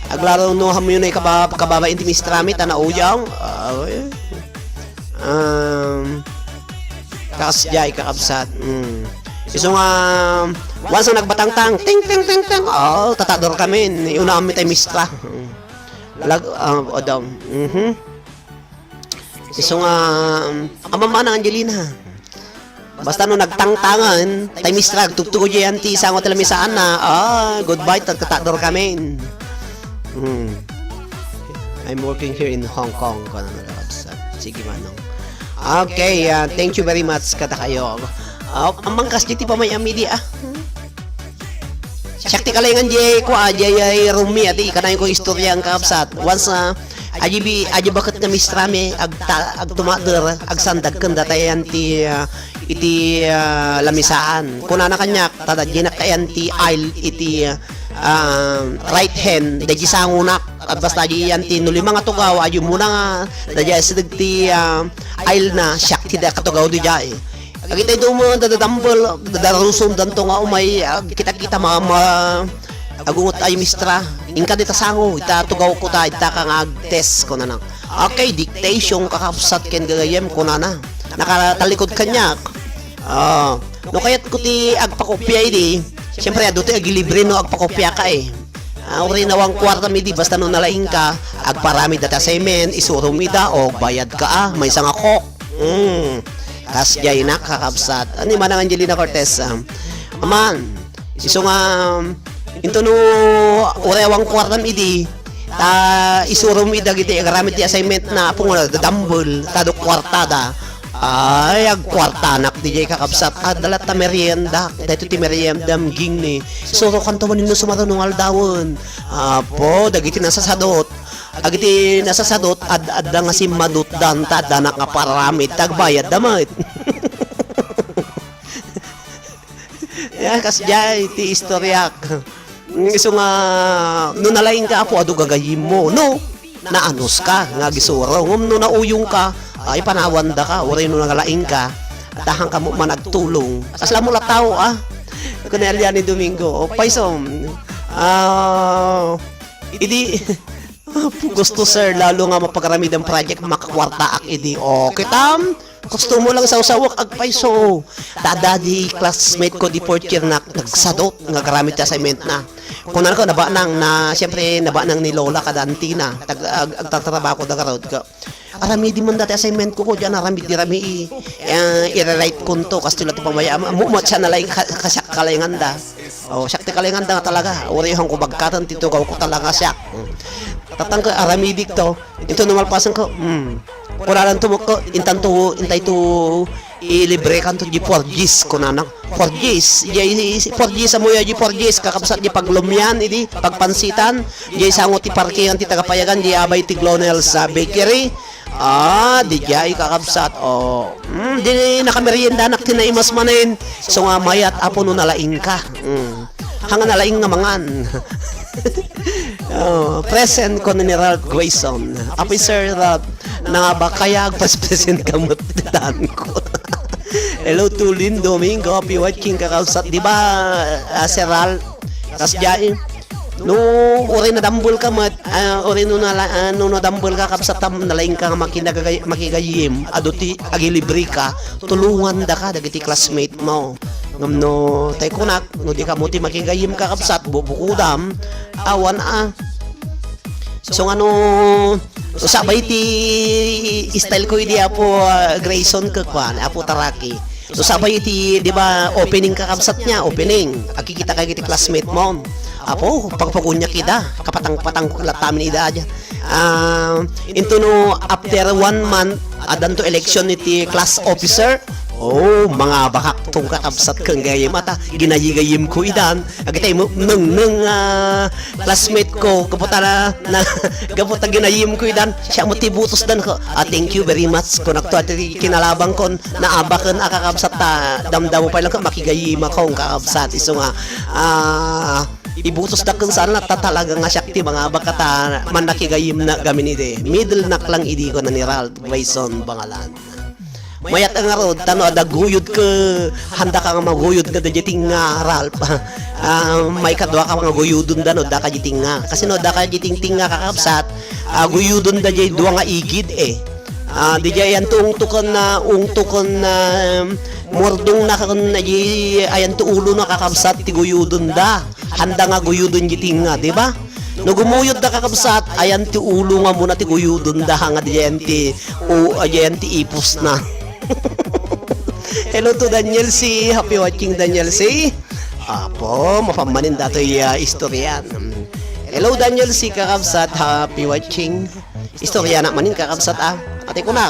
S2: Aglaro no ham yun ay kababa inti mistrami tanauyang. Kasjay kakabsat. So nga once na nagbatang-tang ting ting ting ting. Oh, tatador kami. Una kami tayo mistra. Odom. So nga amama ng Angelina. Basta no nagtangtangan, tayo mistra tugtugo diyan ti sango tala misaan na. Goodbye tatador kami. I'm working here in Hong Kong. Sige manong. Okay, thank you very much kada kayo. Amang kasjiti pa may amidi Syakti kalengan jay ko jay rumi ati kanay ko istorya ang kapsat. Once aji bakit na mistrami ag tumader ag sandag kanda tayan ti iti lamisaan. Kunana kanyak tadadjinak tayan ti aisle iti right hand daji sangunak at basta aji yan ti nuli mga tugaw aji muna nga daji sidag ti aisle na syakti da katugaw di jay. Agita ito mo dadambol dadaruson danto nga umay kita agungot ay mistra inka dita sango ita tugaw ko ta ita ka nga test ko na nang okay dictation kakapsat ken gagayem ko na nakatalikod kanyak no kayat ko ti agpakopya idi siyempre ado ti agilibre no agpakopya ka uri nawang kwarta mi di basta no nalaing ka agparami data assignment isuro mi da o bayad ka may isang ako kasjay na kakabsat ani manang Angelina Cortez aman iso nga into no urewang kwartam idi ta isuro mi dagiti agamit ti assignment na apo nga dadambol tado kwartada ay ag kwartanak DJ kakabsat dalat ta merienda dayto ti merienda mging ni isuro kanto manin no sumatanong aldawon apo dagiti nasasadot agiti nasasadot adda nga si madut dan tadanak nga paramit tagbayad damit. Kasjay ti istoryak. Iso nga no nalaing ka apo adu gagayim mo no naanos ka nga gisuro no nauyong ka ay panawanda ka uri no nagalaing ka tahang ka mo managtulong asla mo lataw kunelya ni Domingo paisom idi gusto sir lalo nga mapagaramid ang project makakwartaak idi okay tam gusto mo lang sa usawak agpaiso dadadi classmate ko di fourth year na nagsadot nga garamid ta assignment na kunan ko naba nang na syempre naba nang ni Lola kadantina agtatrabaho ko dagarod ka arami di man dati assignment ko diyan arami di rami i-write kunto kastulat pamaya mumat siya nalay kasyak kalayangan da syakti kalayangan da talaga urihan ko bagkatan titugaw ko talaga siyak tatang ko arami dikto ito numalpasan ko kuralan to ko intay to ilibre kan to di 4Gs kunanang 4Gs jay 4Gs amoy di 4Gs kakabsat di paglumyan idi pagpansitan jay sangot ti parkingan ti tagapayagan di abay ti Glonel sa bakery di jay kakabsat di nakamerienda nak tinaimas manin so nga mayat apo no nalaing ka hanga nalaing nga mangan present ko ni Ralph Grayson officer na ba kaya agpas-present kamot dan ko. Hello to Lynn Domingo, happy watching kakabsat di ba Sir Ralph kasjay no uri na dambol ka mat uri no dambol ka kapsat tam nalaing ka makigayim aduti agilibre ka tulungan da ka dagiti classmate mo ngamno tay kunak no di ka muti makigayim ka kapsat bubukudam awan so ano sabay ti style ko idi apo Grayson ka kwan apo Taraki so sabay ti di ba opening ka kapsat niya opening akikita kay ti classmate mo apo pagpagunya kita kapatang-patang latamin ida aja into no after 1 month adan to election ni ti class officer Oh, mga bakak tong kakabsat kang gayem ata ginayigayim ko idan. Agitay mo nung classmate ko kaputa na kaputa ginayim ko idan. Siya mo tibutos dan ko. Thank you very much kun akto at kinalabang kon na abaken akakabsat ta damdamo pa lang ka makigayim akong kakabsat iso nga ibutos da kung saan na talaga nga syakti mga bakata man nakigayim na gamin ide. Middle nak lang idi ko na ni Ralph Bison bangalan. Mayat ang arod, tano ada guyod ka, handa ka nga maguyod ka da jiting nga Ralph. May kadwa ka mga guyodon da no, da ka jiting nga. Kasi no, da ka jiting nga kakabsat, guyodon da jay duwa nga igid eh. Di jay yan to ungtukon na mordong na kakon na jay ayan to ulo na kakabsat ti guyodon da. Handa nga guyodon jiting nga, di ba? No gumuyod da kakabsat, ayan ti ulo nga muna ti guyodon da nga di ayan ti ipos na. Hello to Daniel C. Happy watching Daniel C. Apo, mapamanin dato istoryan. Hello Daniel C. Kakabsat, happy watching. Istorya na manin kakabsat Ate ko na.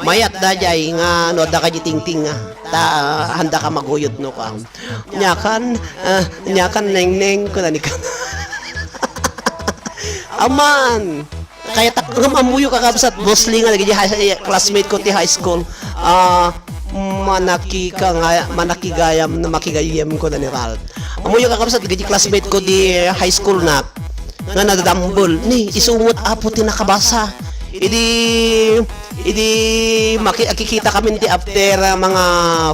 S2: Mayat da jay nga no da ka jitingting ta handa ka maguyod no ka. Nyakan neng ko na ni ka. Aman. Kaya amuyo kakabsat mostly nga nagiji classmate ko ti high school. Manakigayam na makigayam ko na ni Ralph. Amuyo kakabsat nagiji classmate ko di high school na nga nadadambol ni isumot apo ti nakabasa. Idi makikita kami ti after mga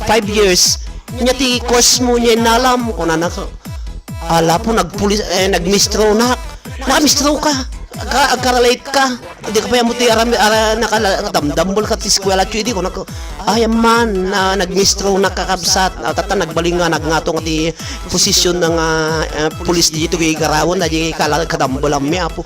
S2: 5 years. Nya ti course mo nya nalam ko na ala po nagmistro na. Nakamistro ka. Agka-relate ka. Hindi ka pa yung muti nakadamdambol ka ti eskwela chidi ko man nagmistro nakakabsat tata nagbaling nga nagngatong ti posisyon ng pulis dito kay garawon na di kadambol ami apo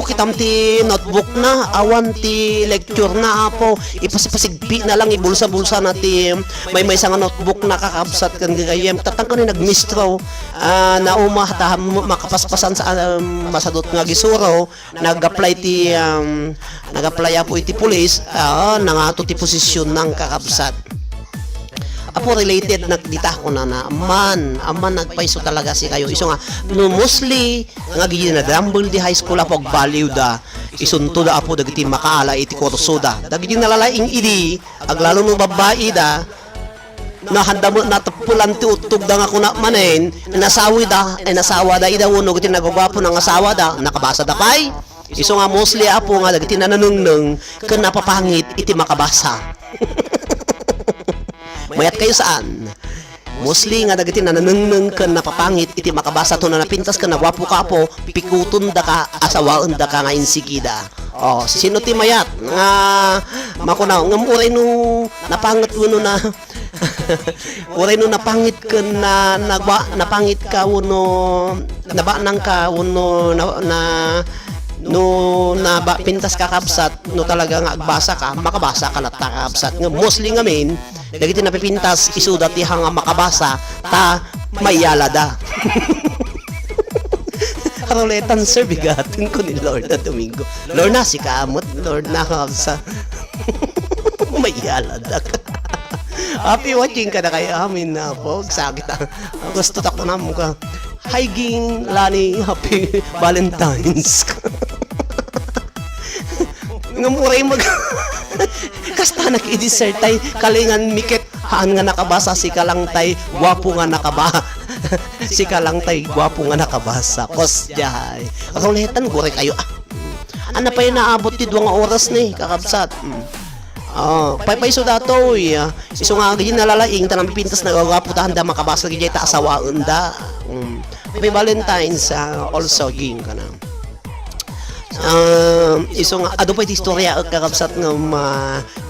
S2: kitam ti notebook na awan ti lecture na apo ipasipasigpi na lang ibulsa-bulsa na ti may isang notebook na kakabsat kan gayem tatang ko ni nagmistro na makapaspasan sa masadot nga gisuro nag-apply po iti pulis nangato ti posisyon ng kakabsat. Apo related nagdita ko na aman nagpaiso talaga si kayo iso nga no mostly nga gigi na rumble di high school apo value da isunto da apo dagiti makaala iti kurso da dagiti nalalaing idi aglalo no babae da na handa mo natapulan ti utog da nga kuna manen nasawa da ida uno giti nagagwapo ng asawa da nakabasa da kay iso nga mostly apo nga dagiti nananungneng ken napapangit iti makabasa. Mayat kayo saan? Mostly nga dagiti nananungneng ken napapangit iti makabasa to na napintas ken nagwapo ka apo pikuton da ka asawaen da ka nga insigida. Sino ti mayat nga makunaw ngem uray no napangit uno na uray no napangit ken na napangit ka uno nabanang ka uno na pintas kakabsat no talaga nga agbasa ka makabasa ka na kakabsat nga mostly ngamin dagiti napipintas isuda ti hanga makabasa ta mayala da. Karoletan sir bigatin ko ni Lord na Domingo. Lord na si kaamot Lord na kakabsa. Mayala da. Happy watching ka na kayo amin na po sakit gusto ta ko na mo ka Higing Lani happy Valentine's. Ngamuray kasta nakidessert tay kalingan mikit haan nga nakabasa si kalangtay gwapo nga si kalangtay gwapo nga nakabasa kosjay roletan gore kayo ana pa naabot ti 2 oras ni kakabsat paiso dato iso nga gid nalalaing tanang pintas nagagwapo ta handa makabasa gid ta asawaen da happy Valentine's also ging kana. Iso nga ado pa iti istorya kakabsat nga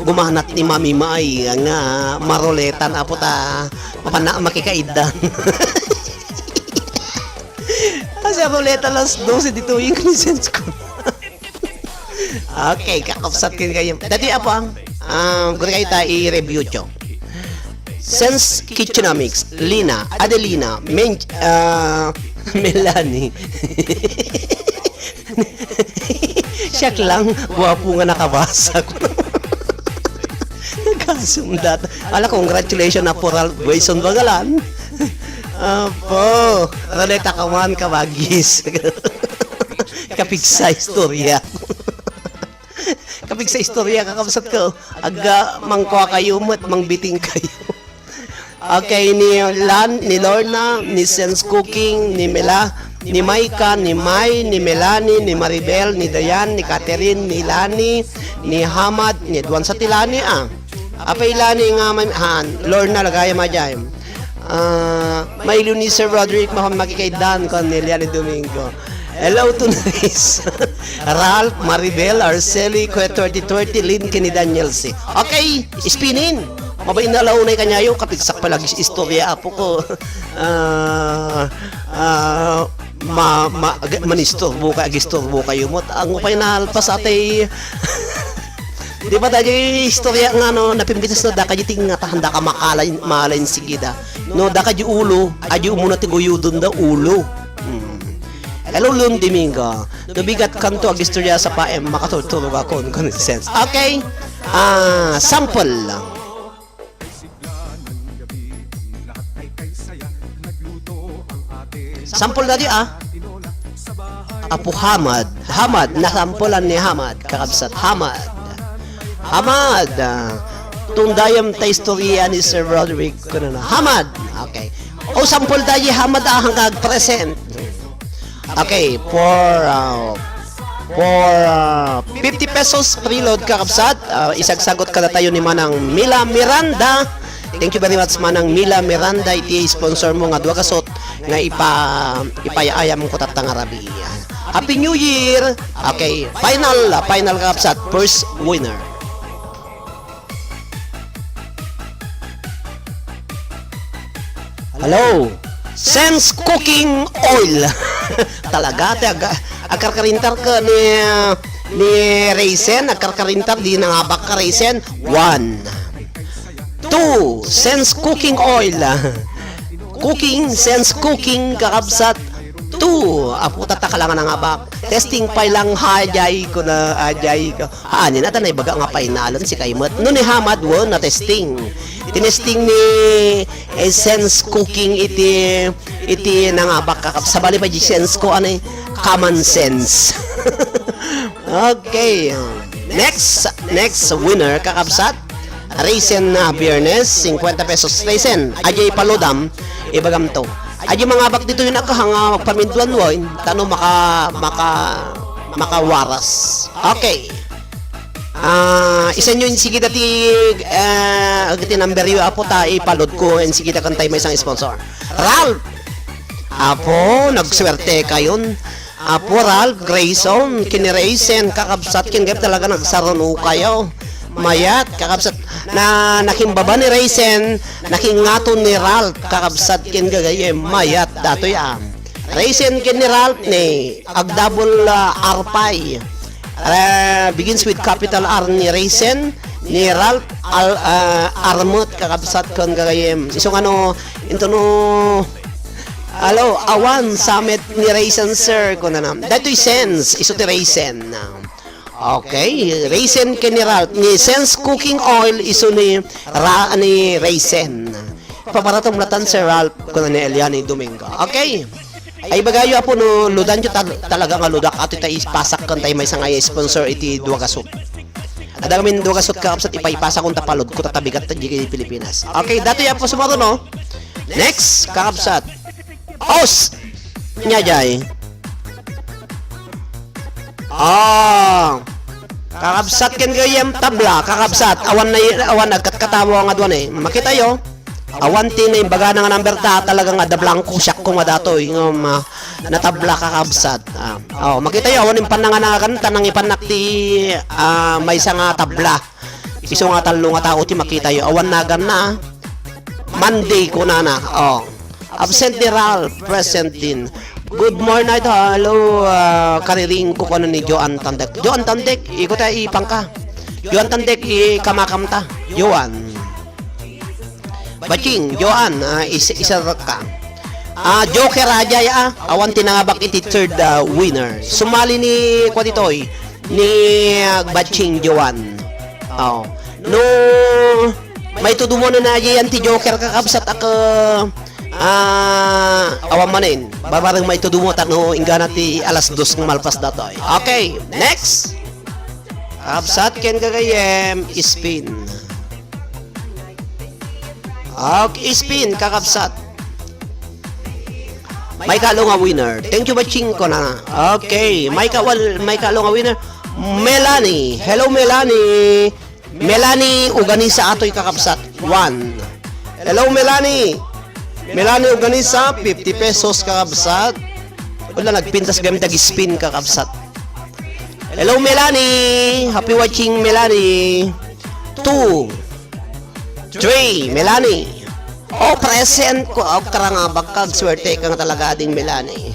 S2: gumahanat ni Mami Mai nga maroletan apo ta makikaidan. Kasi roleta las 12 dito yung knisens ko. Okay, kakabsat kayo. Dati apo guri kayo ta i-review cho. Sense Kitchenomics, Lina, Adelina, Melanie. Siyak lang, gwapo nga nakabasa ko. Sundat. Ala, congratulations na po, Ralph Boyson Bagalan. Apo, raleta ka man kabagis. Kapig sa istorya. Kapig sa istorya, kakabsat ko. Aga, mangkwa kayo mo't mangbiting kayo. Okay, ni Lan, ni Lorna, ni Sense Cooking, ni Mela, ni Maika, ni Mai, ni Melanie, ni Maribel, ni Dayan, ni Catherine, ni Lani, ni Hamad, ni Edwan sa Tilani, Apay Lani nga, Lorna, lagaya majay. May Lunice Roderick, makikaidan ko, ni Liani Domingo. Hello to Nice. Ralph, Maribel, Arceli, Kuya 3030, Lynn, Kenny Daniel C. Okay, spinin. Mabay na launay kanyayo, kapigsak palagi istorya apo ko. Manistorbo ka, agistorbo kayo mo. Ang upay na alpas atay. Di ba tayo istorya nga no, napimbitas na daka jiting nga tahanda ka makalain sigida. No, daka ji ulo, aji umuna tiguyo dun da ulo. Hello, Lun Domingo. Tubigat kanto ag istorya sa paem, makatutulog ako ng sense. Okay, sample lang. Sample na di Apo Hamad. Hamad, nasampulan ni Hamad. Kakabsat, Hamad. Hamad. Tundayam ta istorya ni Sir Roderick. Hamad. Okay. O sample tayo Hamad hanggang present. Okay, for 50 pesos preload kakabsat. Isagsagot ka na tayo ni Manang Mila Miranda. Thank you very much Manang Mila Miranda, iti sponsor mo nga duwa kasot nga ipayaayam ko tatang Arabi. Happy New Year. Okay, final kapsat, first winner. Hello. Sense Cooking Oil. Talaga akarkarintar ka ni Raisin, akarkarintar di nangabak ka Raisin. 1 2. Sense Cooking Oil. Sense Cooking kakabsat. 2. Apo tatakalangan nga bak. Testing pa lang hajay ko na ajay ko. Ani na tanay baga nga painalon si Kaimot. No ni Hamad wo na testing. Tinesting ni Sense Cooking iti nangabak kakabsat. Sabali pa di sense ko ano common sense. Okay. Next winner kakabsat. Raisin na Biernes, 50 pesos Raisin. Ajay palodam, ibagam to. Ajay mga bak dito yun akahang pamintuan mo, tano makawaras. Okay. Isa nyo yung sige dati number yun apo ta ipalod ko and sige ta kantay may isang sponsor. Ralph! Apo, nagswerte kayon. Apo Ralph, Grayson, kini Raisin, kakabsat kin gap talaga nagsarano kayo. Mayat, kakabsat na nakimbaba ni Raisin, nakingaton ni Ralph, kakabsat kin gagayem, mayat, dato yan. Raisin kin ni Ralph ni, agdabol arpay. Begins with capital R ni Raisin, ni Ralph Armut, kakabsat kin gagayem. Isong ano, ito no, hello, awan, summit ni Raisin sir, kunanam. Dato'y sense, iso ti Raisin. Okay, Raisin General ni Sense Cooking Oil iso ni Raisin. Paparatong latan si Ralph ko ni Eliani Domingo. Okay. Ay bagayo apo no ludan yo talaga nga ludak ato tay ipasak kan tay may sangay sponsor iti duwa kasot. Adamin duwa kasot ka kapsat ipaipasak kun tapalod ko tatabigat ta di Pilipinas. Okay, dato ya po sumato no. Next, kakapsat. Os nya jay. Kakabsat ken gayem tabla, kakabsat awan nagkatkatawo nga duan makita yo awan tin na imbaga nga number ta talaga nga dablangko syak ko nga datoy nga natabla kakabsat. Makita yo awan impan nga kanta nang ipanak ti may isa nga tabla iso nga talo nga tao ti makita yo awan nagan na Monday ko na absent ni Ralph, present din. Good morning, hello, kariring ko ano ni Joan Tandek. Joan Tandek, iko tayo ipang ka. Joan Tandek, ikamakam ta. Joan. Baching, Joan, isa ka. Joker Ajay, awan tinangabak iti third winner. Sumali ni Kwatitoy, ni Baching Joan. No, may tudumo na yan ti Joker kakabsat ako awam manin. Babarang may tudumo no ingana ti alas 2 ng malpas datoy. Okay, next. Kakabsat ken kagayem spin. Okay, spin kakabsat. May kalo nga winner. Thank you watching ko na. Okay, may kalo nga winner. Melanie. Hello Melanie. Melanie uganisa atoy kakabsat. 1. Hello Melanie. Melanie uganisa 50 pesos kakabsat. Wala nagpintas gamit spin kakabsat. Hello Melanie. Happy watching Melanie. 2. 3. Melanie. Oh, present ko. Oh, karanga bakag. Swerte kang talaga ading Melanie.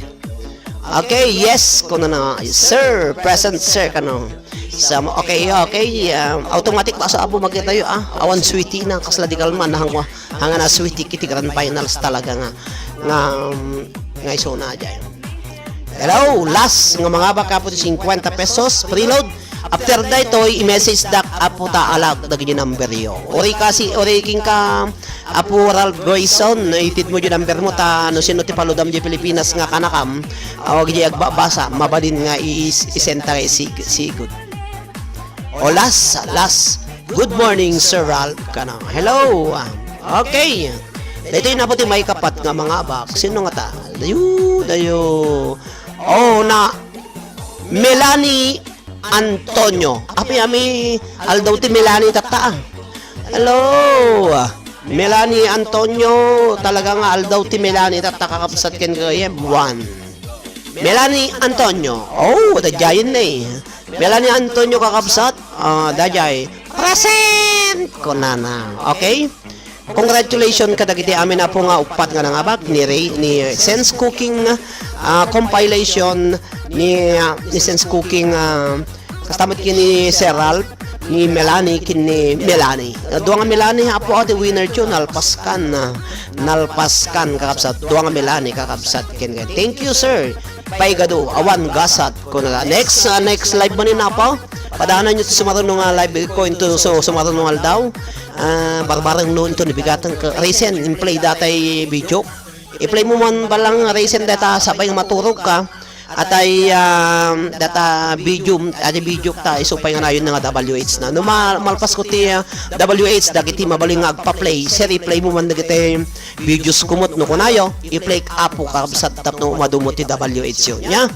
S2: Okay, yes. Kung na sir. Present, sir. Kano. Okay. Automatic pa sa abo magkitayo. Awan sweetie na. Kasla di kalman. Hanga na sweetie kiti grand finals talaga nga. Nga iso na dyan. Hello. Last. Nga mga baka po 50 pesos. Preload. After that ito, i-message dak apo ta alag dagi number yo. Ori king ka apo Ralph Grayson, itit mo yung number mo ta no sino ti paludam di Pilipinas nga kanakam. Awag di agbabasa, mabalin nga isenta si good. O last. Good morning Sir Ralph kana. Hello. Okay. Dito na po ti may kapat nga mga bak. Sino nga ta? Dayo. Oh na Melanie Antonio. Ami aldaw ti Melanie tata. Hello. Melanie Antonio. Talaga nga aldaw ti Melanie tata kakapsat ken kayem. 1. Melanie Antonio. Oh, dajayin na eh. Melanie Antonio kakapsat. Dajay. Present ko na. Okay? Congratulations kadagiti amin na po nga upat nga nangabak ni Sense Cooking compilation ni Sense Cooking kastamot kini Sir Ralph ni Melanie kini Melanie. Duwa nga Melanie apo ati winner tyo nalpaskan kakabsat. Duwa nga Melanie kakabsat ken. Thank you sir. Paigado awan gasat ko na. Next live mo ni napo. Padaanan nyo ito sumarunong live ko ito sumarunong daw. Barbarang noon ito nabigatan ka. Racen, in-play datay video. I-play mo man balang Racen data sabay maturog ka. At ay data video ta isupay nga na yun nga WH na. No malpas ko ti WH dagiti mabaling nga agpa-play. Seri play mo man dagiti videos kumot no kunayo. I-play apo ka sa tap no madumot ti WH yun. Nya?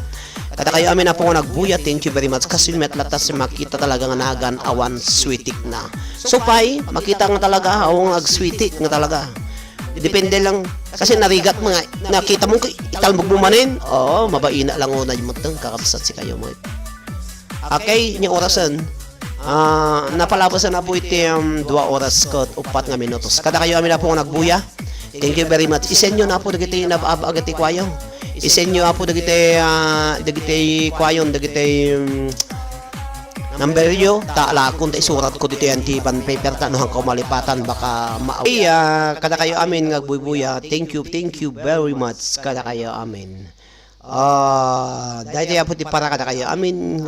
S2: Kada kayo amin na po nagbuya, thank you very much. Kasi metlatas makita talaga nga nagan awan sweetik na. So pay, makita nga talaga awang ag-sweetik nga talaga. Depende lang. Kasi narigat mo nga, nakita mo italmog mo manin. Oo, mabaina lang una yung matang kakabsat si kayo mo. Okay, yung orasan. Napalabasan na po iti 2 oras ko 4 nga minutos. Kada kayo amin na po nagbuya. Thank you very much. Isenyo na po dagiti nababagati kwayo. Isenyo apo dagiti kwayon dagiti number yo taala kun ta isurat ko dito yan ti pan paper ta no hangko malipatan baka maawi. Kada kayo amin nga buya. Thank you very much kada kayo amin. Dahil apo ti para kada kayo amin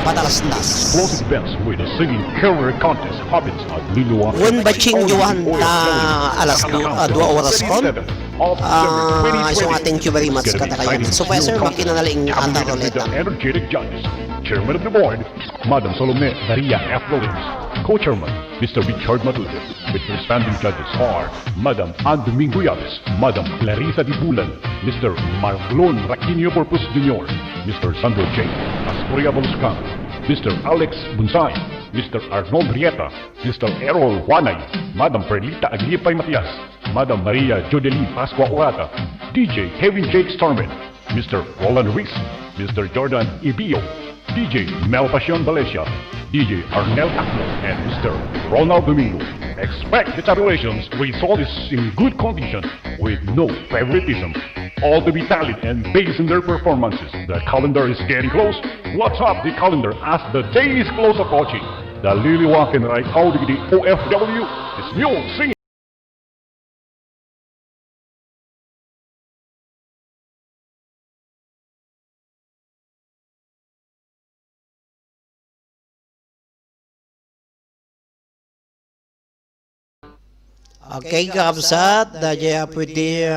S2: patalas-tas.
S3: Explosive events with the singing career contest happens at Liloa.
S2: When batching Johan na alas 2 oras kon. So thank you very much kada kayo. So sir, makinanaling anta ulit.
S3: Energetic judges. Chairman of the board, Madam Salome Maria F. Williams. Co-chairman, Mr. Richard Matute. With standing judges are Madam Ann Domingo Yaves, Madam Clarissa Dibulan, Mr. Marlon Raquinio Porpus Jr., Mr. Sandro J. Ascoria Boluscan, Mr. Alex Bunsay, Mr. Arnold Rieta, Mr. Errol Juanay, Madam Perlita Aglipay Matias, Madam Maria Jodeline Pascua Urata, DJ Kevin Jake Starman, Mr. Roland Reese, Mr. Jordan Ibio, DJ Mel Pasion Valencia, DJ Arnel Acno, and Mr. Ronald Domingo. Expect the tabulations result is in good condition with no favoritism. All to be tallied and based on their performances. The calendar is getting close. What's up the calendar as the day is close approaching? The Liliwakan Right Audio OFW is new singing.
S2: Okay, kakabsat, dahil pwede,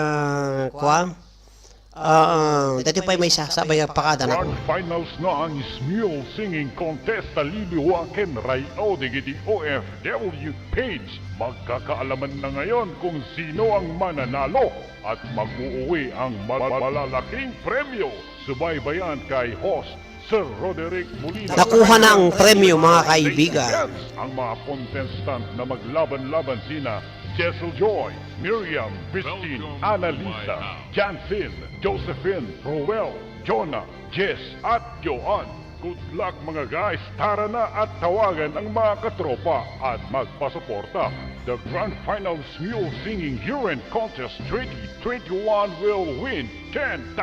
S2: dati pa may sasabay ang pakada na ko.
S3: Grand finals na ang Smule Singing Contest sa liliwaken Rayo Digiti OFW page. Magkakaalaman na ngayon kung sino ang mananalo at mag-uuwi ang malalaking premyo. Subaybayan kay host Sir Roderick Molina.
S2: Nakuha na ang premyo, mga kaibigan.
S3: Ang mga contestant na maglaban-laban sina Jessel Joy, Miriam, Christine, Annalisa, Jansin, Josephine, Roel, Jonah, Jess at Joan. Good luck mga guys! Tara na at tawagan ang mga katropa at magpasuporta. The Grand Final Smule Singing Huron Contest 2021 will win 10,000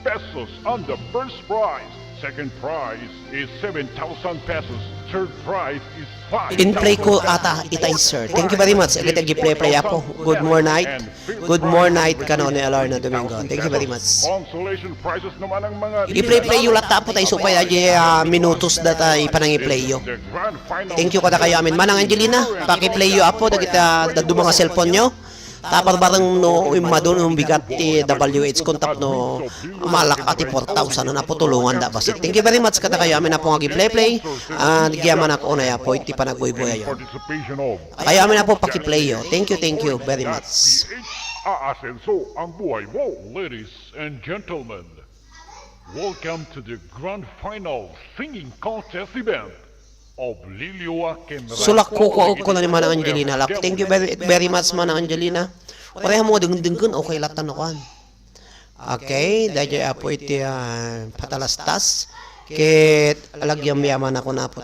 S3: pesos on the first prize. Second prize is 7,000 pesos. Third prize is 5,000
S2: In-play ko ata itay, sir. Thank you very much. Agad play ako. Good more night. Good more night kanon ni Alarna Domingo. Thank you very much.
S3: Consolation prizes naman ang mga
S2: I-play yung lata po tayo supay aje minutos data ipanang i-play yo.
S3: The Grand Final
S2: Thank you kada kayo amin. Manang Angelina, paki-play yo apo dagita dadu mga cellphone nyo. Tapos barang no imadon yung bigat ti WH contact no malak ati 4,000 na po tulungan da basit. Thank you very much kada kayo amin na po play. Giyaman ako na ya po iti panagboy-boy ayo.
S3: participation of
S2: Kaya amin na po paki-play yo. Thank you very much.
S3: Aasenso ang buhay mo, ladies and gentlemen. Welcome to the Grand Final Singing Contest event of Liliwaken.
S2: Sulak ko na ni Manang Angelina. Lak. Thank you very much Manang Angelina. Pareha mo dengdengken okay latan ako. Okay, dahil apo iti patalastas. Kit alagyam yaman ako na po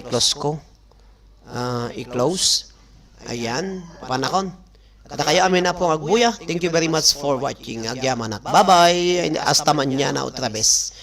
S2: close ko. I-close. Ayan, panakon. Kada kayo amin na po agbuya. Thank you very much for watching. Agyaman at bye-bye. Hasta mañana otra vez.